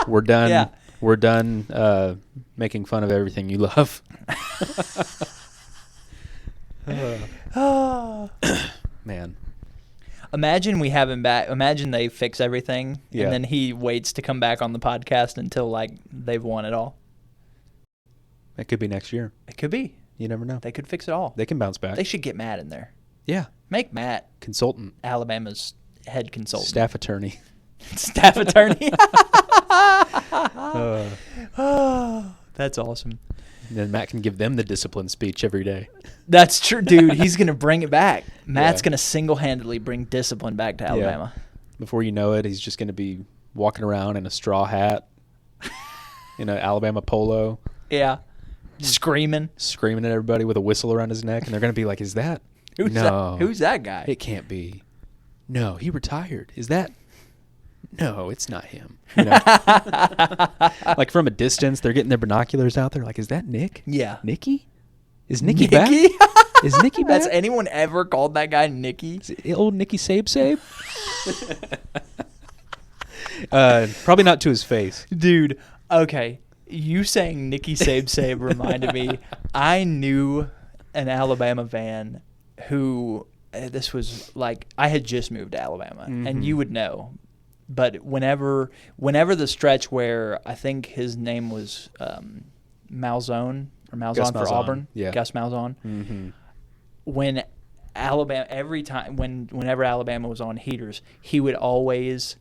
We're done. Yeah. We're done making fun of everything you love. Man. Imagine we have him back. Imagine they fix everything, Yeah. and then he waits to come back on the podcast until like they've won it all. It could be next year. It could be. You never know. They could fix it all. They can bounce back. They should get Matt in there. Yeah. Make Matt Consultant. Alabama's head consultant. Staff attorney. Staff attorney. That's awesome. And then Matt can give them the discipline speech every day. That's true, dude. He's going to bring it back. Matt's Yeah. going to single-handedly bring discipline back to Alabama. Before you know it, he's just going to be walking around in a straw hat, in an Alabama polo, Yeah. Screaming. screaming at everybody with a whistle around his neck. And they're going to be like, is that? Who's No. that? Who's that guy? It can't be. No, he retired. Is that? No, it's not him. You know? Like from a distance, they're getting their binoculars out. They're like, is that Nick? Yeah. Nicky? Is Nicky back? Is Nicky back? Has anyone ever called that guy Nicky? Is it old Nicky Sabe? Probably not to his face. Dude, okay. You saying Nicky Sabe reminded me. I knew an Alabama fan who, this was like, I had just moved to Alabama, and you would know. But whenever the stretch where I think his name was Malzone or Malzahn Gus for Malzahn, Auburn, yeah. Gus Malzahn. When Alabama, every time whenever Alabama was on heaters, he would always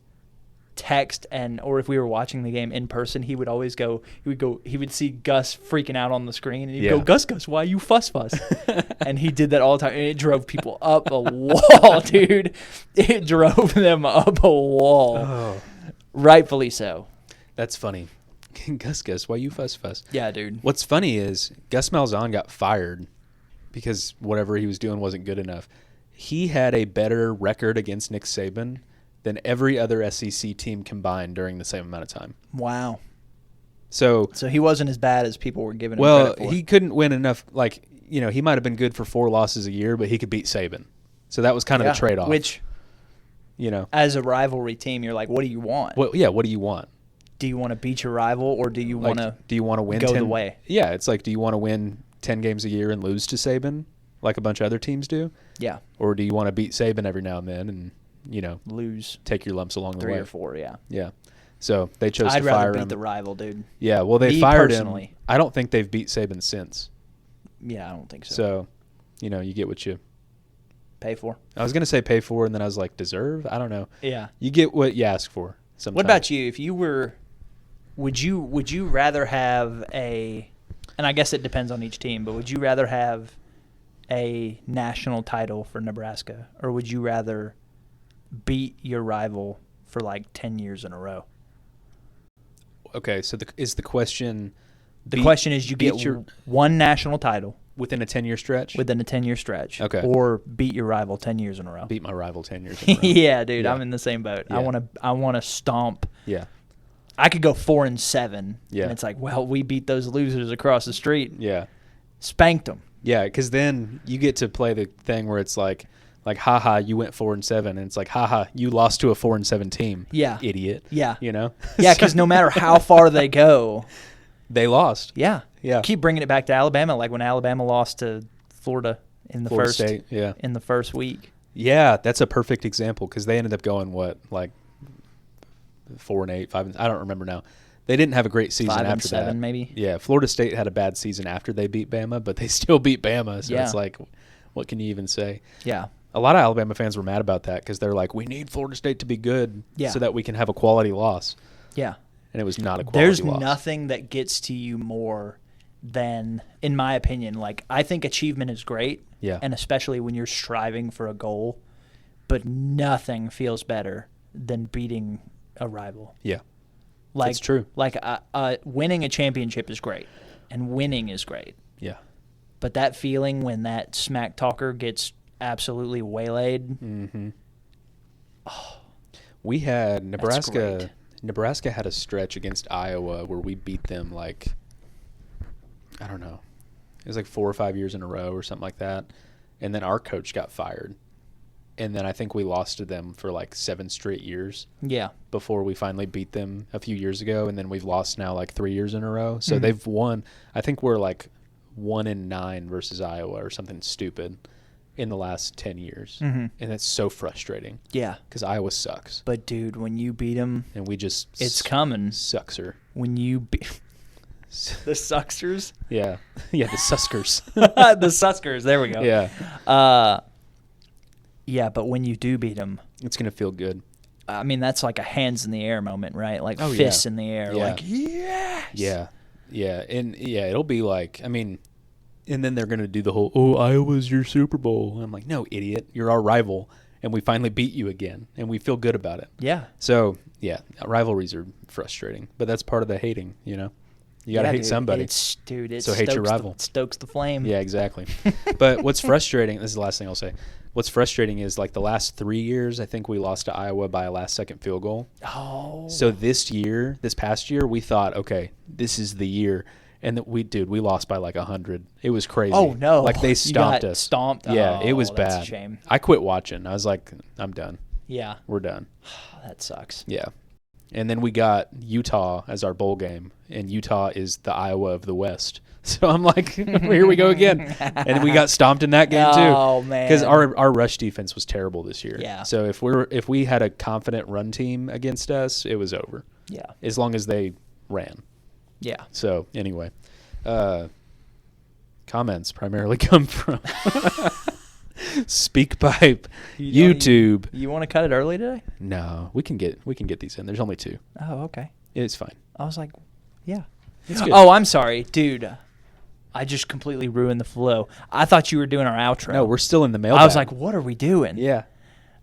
text or if we were watching the game in person, he would see Gus freaking out on the screen, and he'd go, Gus, why you fuss? And he did that all the time, and it drove people up a wall, dude. It drove them up a wall. Oh, Rightfully so. that's funny. Gus, why you fuss? Yeah, dude. What's funny is Gus Malzahn got fired because whatever he was doing wasn't good enough. He had a better record against Nick Saban than every other SEC team combined during the same amount of time. Wow. So he wasn't as bad as people were giving him well, credit for. he couldn't win enough. Like, he might have been good for 4 losses a year, but he could beat Saban. So that was kind of the trade-off. Which, as a rivalry team, you're like, what do you want? What do you want? Do you want to beat your rival, or do you want to Do you want to win go 10, the way? Yeah, it's like, do you want to win 10 games a year and lose to Saban like a bunch of other teams do? Yeah. Or do you want to beat Saban every now and then and, lose take your lumps along the 3 way? or 4, yeah. Yeah. So they chose I'd to rather fire beat him. the rival, dude. Yeah, well, they Me fired personally. him. I don't think they've beat Saban since. Yeah, I don't think so. So, you get what you... Pay for. I was going to say pay for, and then I was like, deserve? I don't know. Yeah. You get what you ask for sometimes. What about you? If you were, would you rather have and I guess it depends on each team, but would you rather have a national title for Nebraska, or would you rather beat your rival for like 10 years in a row? Okay, so the question... The question is, you get one national title within a 10-year stretch? within a 10-year stretch. Okay. Or beat your rival 10 years in a row. Beat my rival 10 years in a row. Yeah, dude, Yeah. I'm in the same boat. Yeah. I want to stomp. Yeah. I could go 4-7. Yeah. And it's like, well, we beat those losers across the street. Yeah. Spanked them. Yeah, because then you get to play the thing where it's like, haha, you went 4-7, and it's like, haha, you lost to a 4-7 team. Yeah. Idiot. Yeah. Yeah, because no matter how far they go, they lost. yeah. Yeah. Keep bringing it back to Alabama, like when Alabama lost to Florida in the Florida State, yeah. in the first week. Yeah, that's a perfect example because they ended up going, 4-8, 5. I don't remember now. They didn't have a great season 5 and after 7 that. maybe. Yeah, Florida State had a bad season after they beat Bama, but they still beat Bama. So Yeah. it's like, what can you even say? Yeah. A lot of Alabama fans were mad about that because they're like, we need Florida State to be good Yeah. so that we can have a quality loss. Yeah. And it was not a quality There's loss. nothing that gets to you more than, in my opinion, like, I think achievement is great. Yeah. And especially when you're striving for a goal, but nothing feels better than beating a rival. Yeah. Like, That's true. Like, winning a championship is great, and winning is great. Yeah. But that feeling when that smack talker gets absolutely waylaid. Mm-hmm. We had Nebraska. Nebraska had a stretch against Iowa where we beat them like, I don't know, it was like 4 or 5 years in a row or something like that. And then our coach got fired. And then I think we lost to them for like 7 straight years. Yeah. Before we finally beat them a few years ago. And then we've lost now like 3 years in a row. So they've won. I think we're like 1-9 versus Iowa or something stupid in the last 10 years. Mm-hmm. And that's so frustrating. Yeah. Because Iowa sucks. But, dude, when you beat them, And we just... it's coming. Sucks her. When you beat... The Sucksters? Yeah. Yeah, the Suskers. The Suskers. There we go. Yeah. Yeah, but when you do beat them... It's going to feel good. I mean, that's like a hands in the air moment, right? Like Oh, fists yeah. in the air. Yeah. Like, yes! Yeah. Yeah. And, yeah, it'll be like... I mean... And then they're going to do the whole, oh, Iowa's your Super Bowl. And I'm like, no, idiot. You're our rival. And we finally beat you again. And we feel good about it. Yeah. So, yeah, rivalries are frustrating. But that's part of the hating, you know? You got to hate somebody. It So hate your rival. Stokes the flame. Yeah, exactly. But what's frustrating, this is the last thing I'll say. What's frustrating is like the last 3 years, I think we lost to Iowa by a last-second field goal. Oh. So this past year, we thought, okay, this is the year. And we lost by like 100. It was crazy. Oh, no. Like they stomped You got us. stomped? Yeah, it was Oh, bad. that's a shame. I quit watching. I was like, I'm done. Yeah. We're done. That sucks. Yeah. And then we got Utah as our bowl game. And Utah is the Iowa of the West. So I'm like, here we go again. And we got stomped in that game too. Oh, man. Because our rush defense was terrible this year. Yeah. So if we had a confident run team against us, it was over. Yeah. As long as they ran. Yeah. So anyway, comments primarily come from SpeakPipe, YouTube. You want to cut it early today? No, we can get these in. There's only 2. Oh, okay. It's fine. I was like, yeah. It's good. Oh, I'm sorry, dude. I just completely ruined the flow. I thought you were doing our outro. No, we're still in the mailbag. I was like, what are we doing? yeah.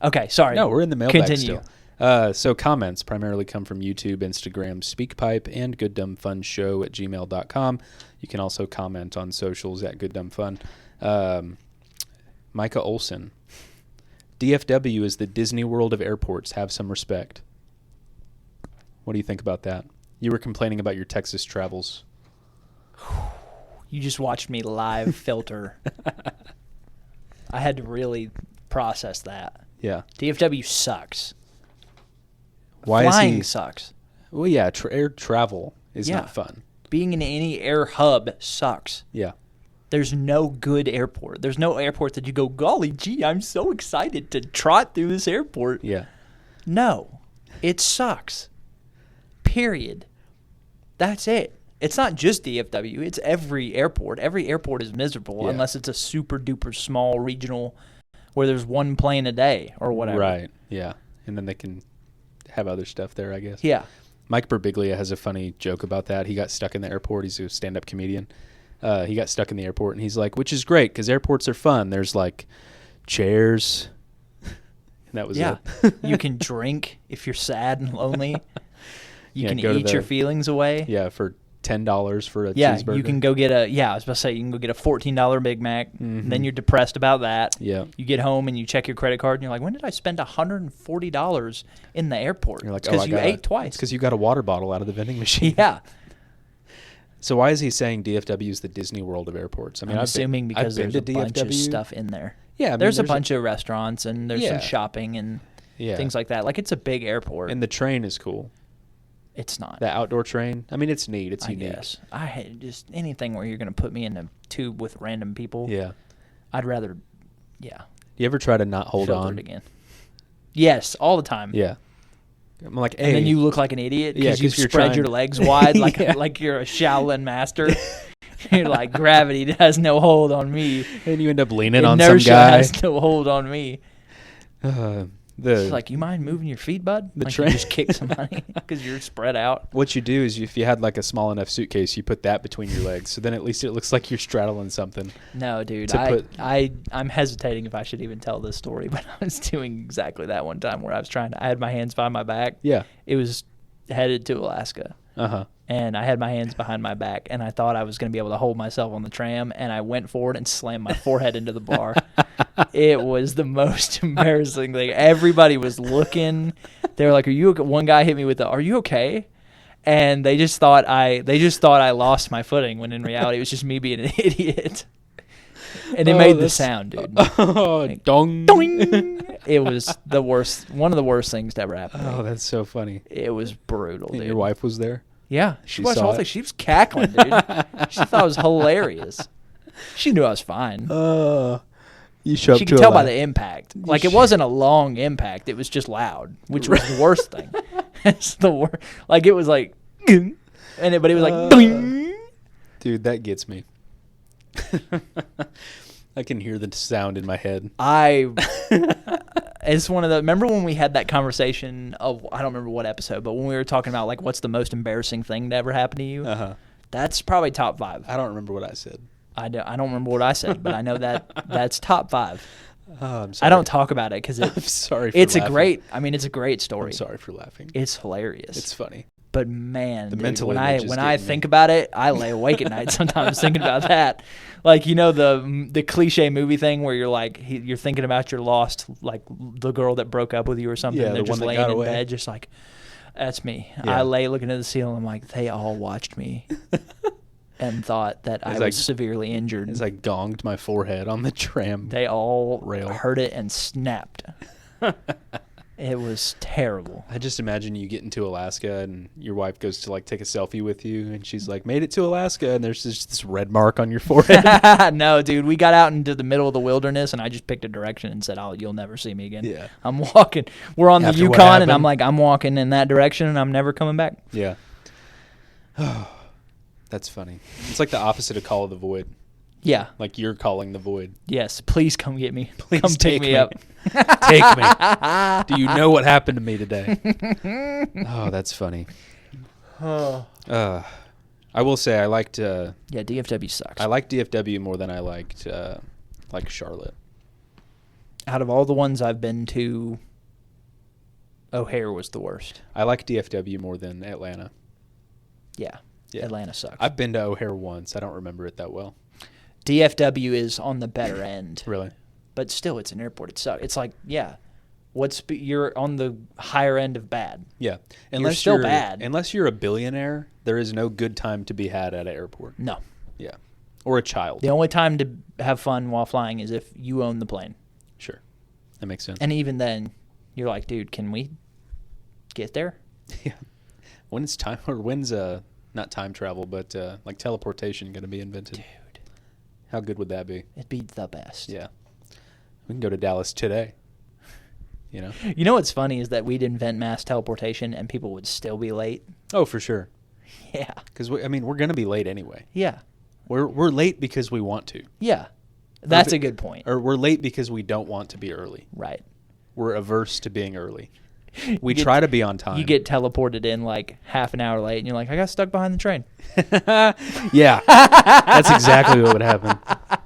Okay, sorry. No, we're in the mailbag Continue. still. So comments primarily come from YouTube, Instagram, SpeakPipe, and gooddumbfunshow@gmail.com. You can also comment on socials at gooddumbfun. Micah Olson. DFW is the Disney World of airports. Have some respect. What do you think about that? You were complaining about your Texas travels. You just watched me live filter. I had to really process that. Yeah. DFW sucks. Why Flying is he? sucks. Well, yeah, air travel is Yeah. not fun. Being in any air hub sucks. Yeah. There's no good airport. There's no airport that you go, golly gee, I'm so excited to trot through this airport. Yeah. No, it sucks. Period. That's it. It's not just DFW. It's every airport. Every airport is miserable Yeah. unless it's a super duper small regional where there's one plane a day or whatever. Right. Yeah. And then they can have other stuff there, I guess. Yeah. Mike Birbiglia has a funny joke about that. He got stuck in the airport. He's a stand-up comedian. He got stuck in the airport, and he's like, which is great because airports are fun. There's, like, chairs. And that was Yeah. it. You can drink if you're sad and lonely. You Yeah, can go to eat your the- feelings away. Yeah, for $10 for a Yeah, cheeseburger. you can go get I was about to say, you can go get a $14 Big Mac. Mhm. Then you're depressed about that. Yeah. You get home and you check your credit card and you're like, when did I spend $140 in the airport? You're like, because you ate It's twice. because you got a water bottle out of the vending machine. Yeah. So why is he saying DFW is the Disney World of airports? I mean, I'm I've assuming been, because I've been there's a to bunch of DFW. stuff in there. Yeah, I mean, there's a bunch of restaurants and there's Yeah. some shopping and yeah. things like that. Like, it's a big airport. And the train is cool. It's not. That outdoor train. I mean, it's neat. It's I unique. guess. I hate just anything where you're going to put me in a tube with random people. Yeah. I'd rather, yeah, You ever try to not hold filter on? it again. Yes, all the time. Yeah. I'm like, hey. And then you look like an idiot Yeah, because you 'cause you're spread trying- your legs wide like Yeah. like you're a Shaolin master. You're like, gravity has no hold on me. and you end up leaning on some Inertia guy. has no hold on me. The It's like, you mind moving your feet, bud? The Like train- you just kick somebody because you're spread out. what you do is if you had like a small enough suitcase, you put that between your legs. So then at least it looks like you're straddling something. No, dude. To I'm hesitating if I should even tell this story, but I was doing exactly that one time where I had my hands behind my back. Yeah. It was headed to Alaska. and I had my hands behind my back, and I thought I was going to be able to hold myself on the tram, and I went forward and slammed my forehead into the bar. It was the most embarrassing thing. Everybody was looking. They were like, "Are you okay?" One guy hit me with "Are you okay?" And they just thought I lost my footing, when in reality it was just me being an idiot. And it made the sound, dude. Like, dong. Doing. It was the worst, one of the worst things to ever happen to me. Oh, that's so funny. It was brutal, And dude. your wife was there? Yeah, she watched the saw whole it? thing. She was cackling, dude. She thought it was hilarious. She knew I was fine. You showed up She to could a tell by laugh. the impact. Like, it wasn't a long impact. It was just loud, which was the worst thing. It's the worst. Like, it was like, but it was like, doing. Dude, that gets me. I can hear the sound in my head. It's one of the, remember when we had that conversation of, I don't remember what episode, but when we were talking about, like, what's the most embarrassing thing to ever happen to you? That's probably top 5. I don't remember what I said. I don't remember what I said, but I know that's top 5. Oh, I'm sorry. I don't talk about it because I'm sorry for it's laughing. it's a great story. I'm sorry for laughing. It's hilarious. It's funny. But man, dude, mental when image is I getting think me. about it, I lay awake at night sometimes thinking about that. Like, you know, the cliche movie thing where you're like, you're thinking about your lost, like, the girl that broke up with you or something. Yeah, They're the just one that laying got in away. bed, just like, that's me. Yeah. I lay looking at the ceiling. I'm like, they all watched me and thought that I As was severely injured. As I gonged my forehead on the tram. They all rail. heard it and snapped. It was terrible. I just imagine you get into Alaska and your wife goes to, like, take a selfie with you and she's like, made it to Alaska, and there's just this red mark on your forehead. No, dude, we got out into the middle of the wilderness, and I just picked a direction and said, you'll never see me again. Yeah. I'm walking. We're on the After what Yukon, and I'm happened? like, I'm walking in that direction, and I'm never coming back. Yeah. That's funny. It's like the opposite of Call of the Void. Yeah. Like, you're calling the void. Yes. Please come get me. Please come take pick me me. up. Take me. Do you know what happened to me today? Oh, that's funny. I will say I liked Yeah, DFW sucks. I liked DFW more than I liked Charlotte. Out of all the ones I've been to, O'Hare was the worst. I like DFW more than Atlanta. Yeah. Atlanta sucks. I've been to O'Hare once. I don't remember it that well. DFW is on the better end. Really? But still, it's an airport. It sucks. It's like, yeah, you're on the higher end of bad. Yeah. Still bad. Unless you're a billionaire, there is no good time to be had at an airport. No. Yeah. Or a child. The only time to have fun while flying is if you own the plane. Sure. That makes sense. And even then, you're like, dude, can we get there? Yeah. When's not time travel, but like teleportation going to be invented? Dude. How good would that be? It'd be the best. Yeah. We can go to Dallas today. You know? You know what's funny is that we'd invent mass teleportation and people would still be late. Oh, for sure. Yeah. Because, we're going to be late anyway. Yeah. We're late because we want to. Yeah. That's a good point. Or we're late because we don't want to be early. Right. We're averse to being early. We try to be on time. You get teleported in like half an hour late, and you're like, I got stuck behind the train. Yeah. That's exactly what would happen.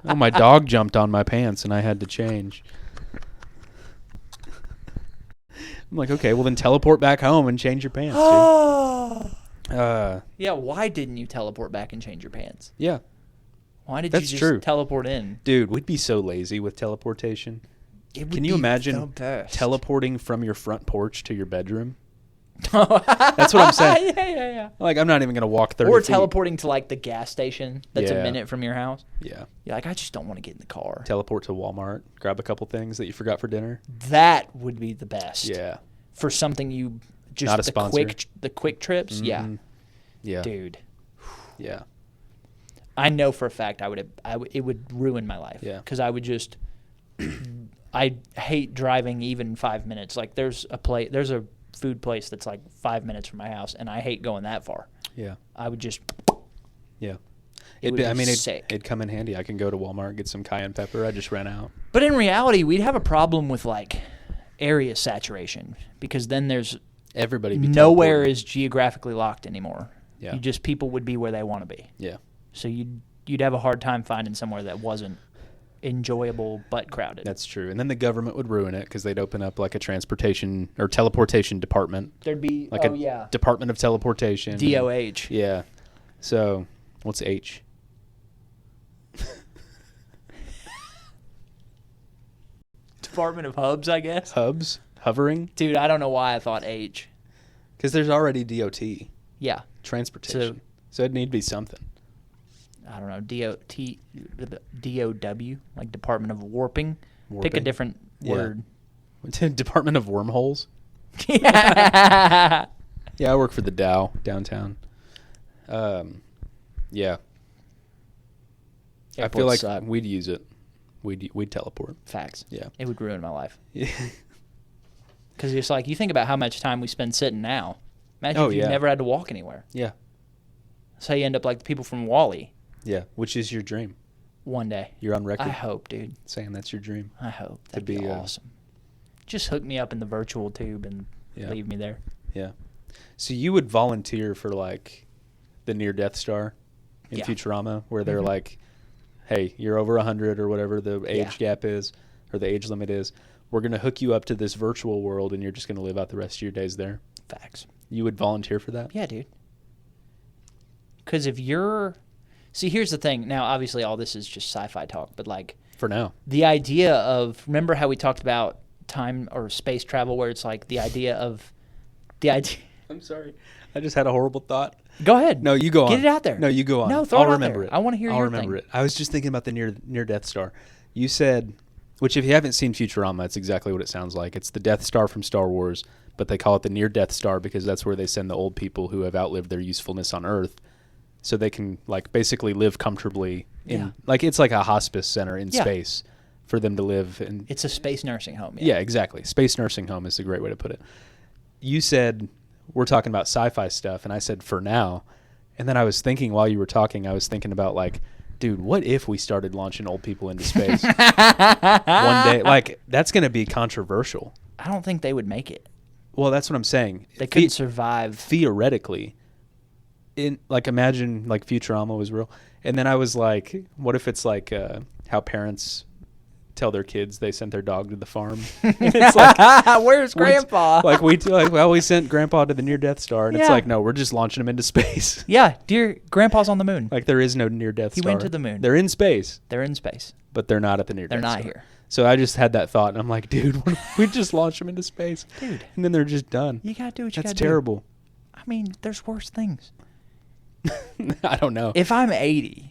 Oh, my dog jumped on my pants, and I had to change. I'm like, okay, well then teleport back home and change your pants, dude. Yeah, why didn't you teleport back and change your pants? Yeah. Why did That's you just true. teleport in? Dude, we'd be so lazy with teleportation. It would Can you be imagine the best. teleporting from your front porch to your bedroom? That's what I'm saying. Yeah. Like, I'm not even going to walk 30 Or feet. teleporting to like the gas station that's a Yeah. minute from your house. Yeah. You're like, I just don't want to get in the car. Teleport to Walmart, grab a couple things that you forgot for dinner. That would be the best. Yeah. For something you just Not a the sponsor. quick trips. Yeah. Mhm. Yeah. Dude. Yeah. I know for a fact it would ruin my life. Yeah. Because I would just I hate driving even 5 minutes. Like there's a food place that's like 5 minutes from my house, and I hate going that far. Yeah. I would just Yeah. It would be it'd, sick. it'd come in handy. I can go to Walmart, get some cayenne pepper. I just ran out. But in reality, we'd have a problem with like area saturation because then there's Everybody be nowhere teleporting. is geographically locked anymore. Yeah. People would be where they want to be. Yeah. So you'd have a hard time finding somewhere that wasn't enjoyable but crowded. That's true. And then the government would ruin it because they'd open up like a transportation or teleportation department. There'd be Like Department of Teleportation. DOH. Yeah. So what's H? Department of Hubs, I guess. Hubs? Hovering? Dude, I don't know why I thought H. Because there's already DOT. Yeah. Transportation. So it'd need to be something. I don't know, DOW, like Department of Warping. Pick a different word. Department of Wormholes. Yeah. Yeah, I work for the Dow downtown. Yeah. I feel like we'd use it. We'd teleport. Facts. Yeah. It would ruin my life. Yeah. Because it's like, you think about how much time we spend sitting now. Imagine if you never had to walk anywhere. Yeah. That's how you end up like the people from Wall-E. Yeah, which is your dream. One day. You're on record. I hope, dude. Saying that's your dream. I hope. That'd be awesome. Just hook me up in the virtual tube and leave me there. Yeah. So you would volunteer for like the near Death Star in Futurama, where they're like, hey, you're over 100 or whatever the age gap is, or the age limit is. We're going to hook you up to this virtual world, and you're just going to live out the rest of your days there. Facts. You would volunteer for that? Yeah, dude. Because if you're... See, here's the thing. Now, obviously, all this is just sci-fi talk, but like... For now. The idea of... Remember how we talked about time or space travel, where it's like the idea of... I'm sorry. I just had a horrible thought. Go ahead. No, you go on. Get it out there. No, you go on. No, throw I'll it out remember there. it. I want to hear your thing. I'll remember it. I was just thinking about the near Death Star. You said... Which, if you haven't seen Futurama, it's exactly what it sounds like. It's the Death Star from Star Wars, but they call it the Near Death Star because that's where they send the old people who have outlived their usefulness on Earth, so they can like basically live comfortably in like it's like a hospice center in space for them to live. And it's a space nursing home. Yeah, exactly. Space nursing home is a great way to put it. You said we're talking about sci-fi stuff, and I said for now, and then I was thinking while you were talking, I was thinking about like, dude, what if we started launching old people into space one day? Like, that's going to be controversial. I don't think they would make it. Well, that's what I'm saying. They couldn't survive. Theoretically. Imagine, like, Futurama was real. And then I was like, what if it's like how parents tell their kids they sent their dog to the farm? It's like, where's Grandpa? We sent Grandpa to the near Death Star, and it's like, no, we're just launching him into space. Yeah, dear Grandpa's on the moon. Like, there is no near Death Star. He went to the moon. They're in space. They're in space. But they're not at the near Death Star. They're not here. So I just had that thought, and I'm like, dude, what if we just launch them into space? Dude. And then they're just done. You got to do what you got to do. That's terrible. I mean, there's worse things. I don't know. If I'm 80...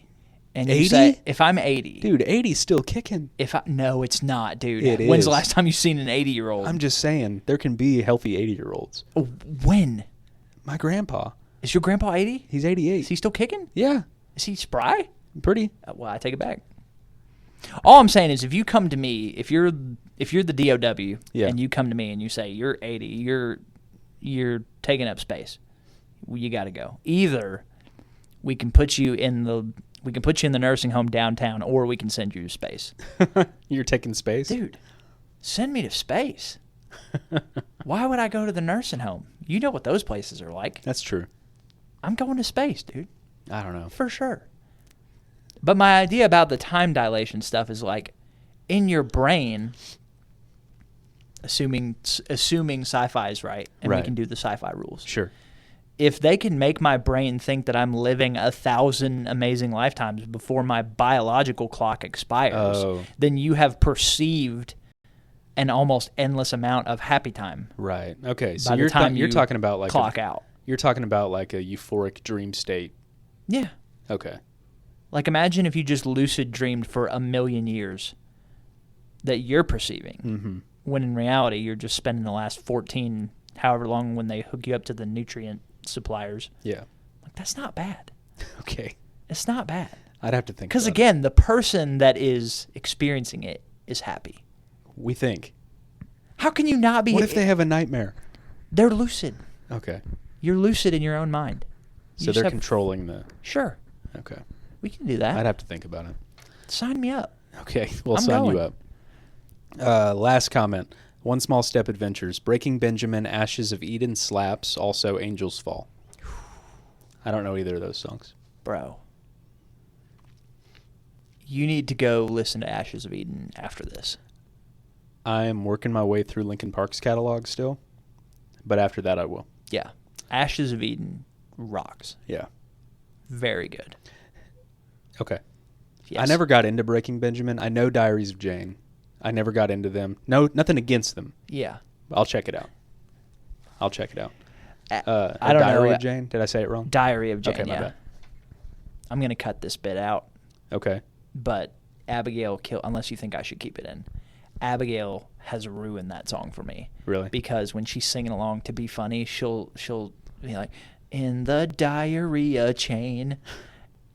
And 80? You say, if I'm 80. Dude, 80's still kicking. No, it's not, dude. It When's is. the last time you've seen an 80-year-old? I'm just saying, there can be healthy 80-year-olds. When? My grandpa. Is your grandpa 80? He's 88. Is he still kicking? Yeah. Is he spry? Pretty. Well, I take it back. All I'm saying is if you come to me, if you're the DOW, and you come to me and you say, you're 80, you're taking up space, you got to go. Either we can put you in the nursing home downtown, or we can send you to space. You're taking space? Dude, send me to space. Why would I go to the nursing home? You know what those places are like. That's true. I'm going to space, dude. I don't know. For sure. But my idea about the time dilation stuff is like, in your brain, assuming sci-fi is right, and we can do the sci-fi rules. Sure. If they can make my brain think that I'm living 1,000 amazing lifetimes before my biological clock expires, then you have perceived an almost endless amount of happy time. Right. Okay. So you're talking about like clock out. You're talking about like a euphoric dream state. Yeah. Okay. Like imagine if you just lucid dreamed for 1,000,000 years that you're perceiving, when in reality you're just spending the last 14, however long when they hook you up to the nutrient suppliers. Yeah. Like that's not bad. Okay. It's not bad. I'd have to think. Because again, the person that is experiencing it is happy. We think. How can you not be? What if they have a nightmare? They're lucid. Okay. You're lucid in your own mind. So they're controlling the... Sure. Okay. We can do that. I'd have to think about it. Sign me up. Okay. We'll sign you up. Last comment. One Small Step Adventures. Breaking Benjamin, Ashes of Eden, Slaps. Also Angels Fall. I don't know either of those songs. Bro. You need to go listen to Ashes of Eden after this. I'm working my way through Linkin Park's catalog still, but after that I will. Yeah. Ashes of Eden rocks. Yeah. Very good. Okay. Yes. I never got into Breaking Benjamin. I know Diaries of Jane. I never got into them. No, nothing against them. Yeah. I'll check it out. I I don't Diary know. of Jane? Did I say it wrong? Diary of Jane, Okay, my yeah. bad. I'm going to cut this bit out, Okay. but Abigail unless you think I should keep it in. Abigail has ruined that song for me. Really? Because when she's singing along to be funny, she'll be like, in the diarrhea chain.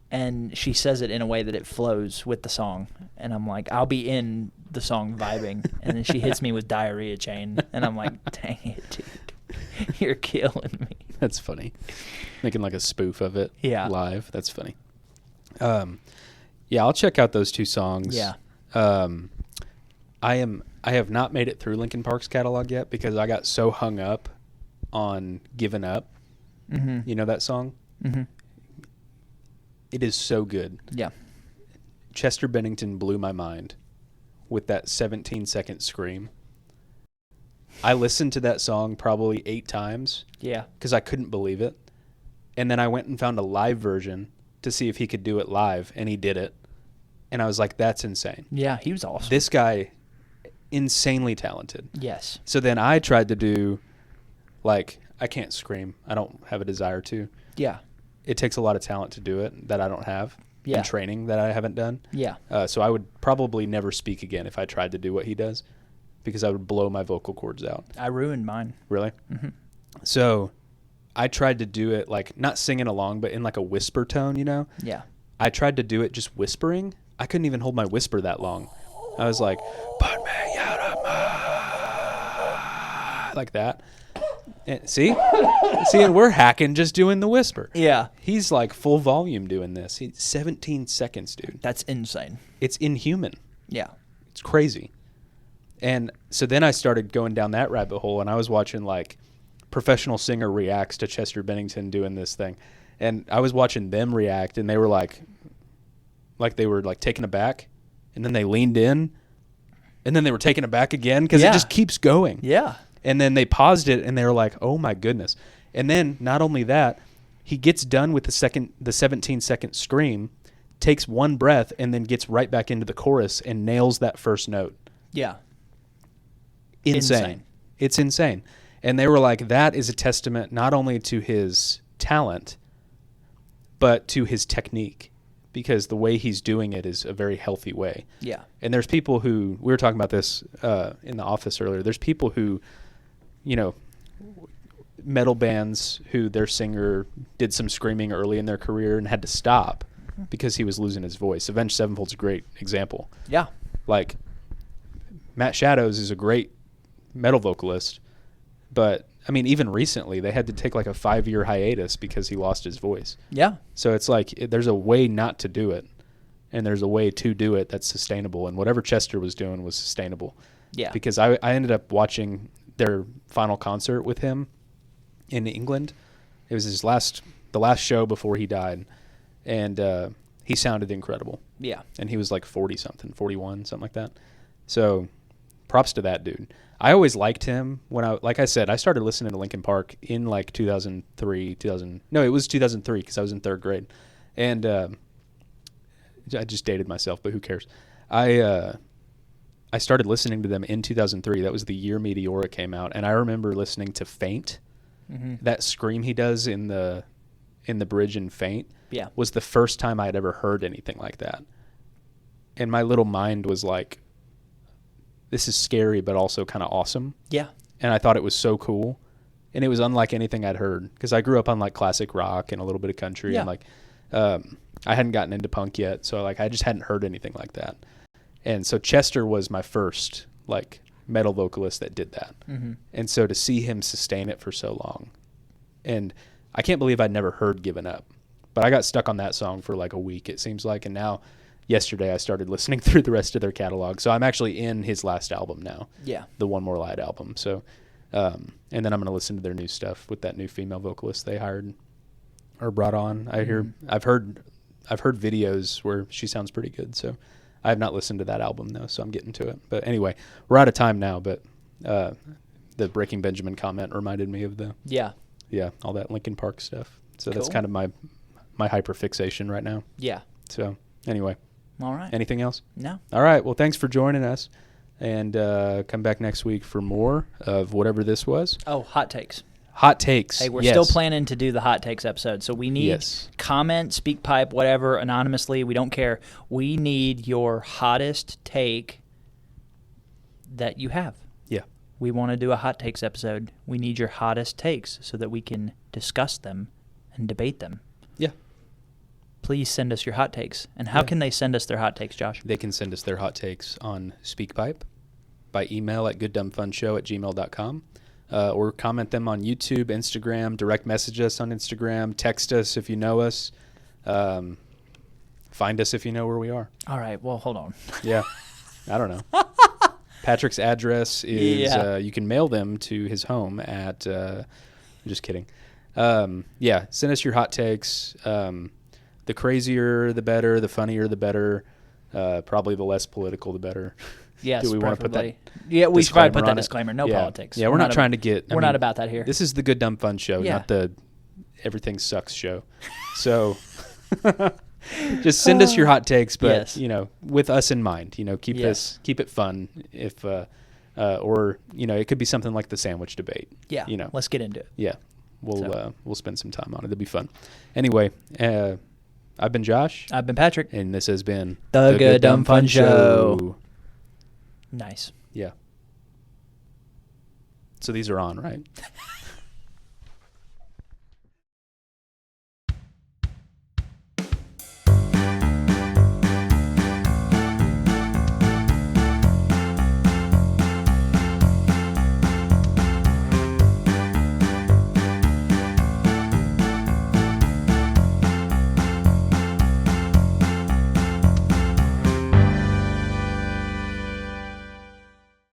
And she says it in a way that it flows with the song. And I'm like, I'll be in the song vibing. And then she hits me with diarrhea chain. And I'm like, dang it, dude. You're killing me. That's funny. Making like a spoof of it live. That's funny. Yeah, I'll check out those two songs. Yeah. I have not made it through Linkin Park's catalog yet because I got so hung up on Given Up. Mm-hmm. You know that song? Mm-hmm. It is so good. Yeah. Chester Bennington blew my mind with that 17-second scream. I listened to that song probably 8 times. Yeah. Because I couldn't believe it. And then I went and found a live version to see if he could do it live, and he did it. And I was like, that's insane. Yeah, he was awesome. This guy, insanely talented. Yes. So then I tried to do, like, I can't scream. I don't have a desire to. Yeah. It takes a lot of talent to do it that I don't have. Yeah. And training that I haven't done. Yeah. So I would probably never speak again if I tried to do what he does because I would blow my vocal cords out. I ruined mine. Really? Mm-hmm. So I tried to do it, like, not singing along, but in like a whisper tone, you know? Yeah. I tried to do it just whispering. I couldn't even hold my whisper that long. I was like, put me out of my... like that. And see, and we're hacking just doing the whisper. Yeah. He's like full volume doing this. He's 17 seconds, dude. That's insane. It's inhuman. Yeah. It's crazy. And so then I started going down that rabbit hole, and I was watching like professional singer reacts to Chester Bennington doing this thing. And I was watching them react, and they were like they were like taken aback, and then they leaned in, and then they were taken aback again because it just keeps going. Yeah. And then they paused it, and they were like, oh my goodness. And then not only that, he gets done with the 17-second scream, takes one breath, and then gets right back into the chorus and nails that first note. Yeah. Insane. It's insane. And they were like, that is a testament not only to his talent, but to his technique, because the way he's doing it is a very healthy way. Yeah. And there's people who, we were talking about this in the office earlier, there's people who, you know, metal bands who their singer did some screaming early in their career and had to stop because he was losing his voice. Avenged Sevenfold's a great example. Yeah. Like, Matt Shadows is a great metal vocalist, but I mean, even recently they had to take like a 5-year hiatus because he lost his voice. Yeah. So it's like there's a way not to do it, and there's a way to do it that's sustainable. And whatever Chester was doing was sustainable. Yeah. Because I ended up watching their final concert with him in England. It was the last show before he died, and he sounded incredible. Yeah. And he was like 40-something, 41, something like that. So props to that dude. I always liked him like I said, I started listening to Linkin Park in like 2003, it was 2003 because I was in 3rd grade. And I just dated myself, but who cares? I started listening to them in 2003. That was the year Meteora came out. And I remember listening to Faint. Mm-hmm. That scream he does in the bridge in Faint was the first time I had ever heard anything like that. And my little mind was like, this is scary, but also kind of awesome. Yeah. And I thought it was so cool. And it was unlike anything I'd heard because I grew up on like classic rock and a little bit of country. Yeah. And like, I hadn't gotten into punk yet. So like, I just hadn't heard anything like that. And so Chester was my first like metal vocalist that did that. Mm-hmm. And so to see him sustain it for so long, and I can't believe I'd never heard Given Up, but I got stuck on that song for like a week, it seems like. And now yesterday I started listening through the rest of their catalog. So I'm actually in his last album now. Yeah. The One More Light album. So, and then I'm going to listen to their new stuff with that new female vocalist they hired or brought on. I've heard I've heard videos where she sounds pretty good. So I have not listened to that album though, so I'm getting to it. But anyway, we're out of time now. But the Breaking Benjamin comment reminded me of all that Linkin Park stuff. So that's Cool. kind of my hyper fixation right now. Yeah. So anyway, All right. anything else? No. All right. Well, thanks for joining us, and come back next week for more of whatever this was. Oh, hot takes. Hot takes. Hey, we're Yes. still planning to do the hot takes episode, so we need Yes. comment, speak pipe, whatever, anonymously. We don't care. We need your hottest take that you have. Yeah. We want to do a hot takes episode. We need your hottest takes so that we can discuss them and debate them. Yeah. Please send us your hot takes. And how can they send us their hot takes, Josh? They can send us their hot takes on SpeakPipe by email at gooddumbfunshow@gmail.com. Or comment them on YouTube, Instagram, direct message us on Instagram, text us if you know us, find us if you know where we are. All right. Well, hold on. Yeah. I don't know. Patrick's address is, you can mail them to his home at, just kidding. Yeah, send us your hot takes. The crazier, the better. The funnier, the better. Probably the less political, the better. Yes, Do we want to put that? preferably. Yeah, we should probably put disclaimer that on it? disclaimer. No Yeah. politics. Yeah, we're not trying to get. We're not about that here. This is the Good Dumb Fun Show, Yeah. not the Everything Sucks show. So just send us your hot takes, but Yes. with us in mind. Keep Yes. keep it fun. If or it could be something like the sandwich debate. Yeah. Let's get into it. Yeah, we'll spend some time on it. It'll be fun. Anyway, I've been Josh, I've been Patrick. and this has been The Good Dumb Fun Show. Nice. Yeah. So these are on, right?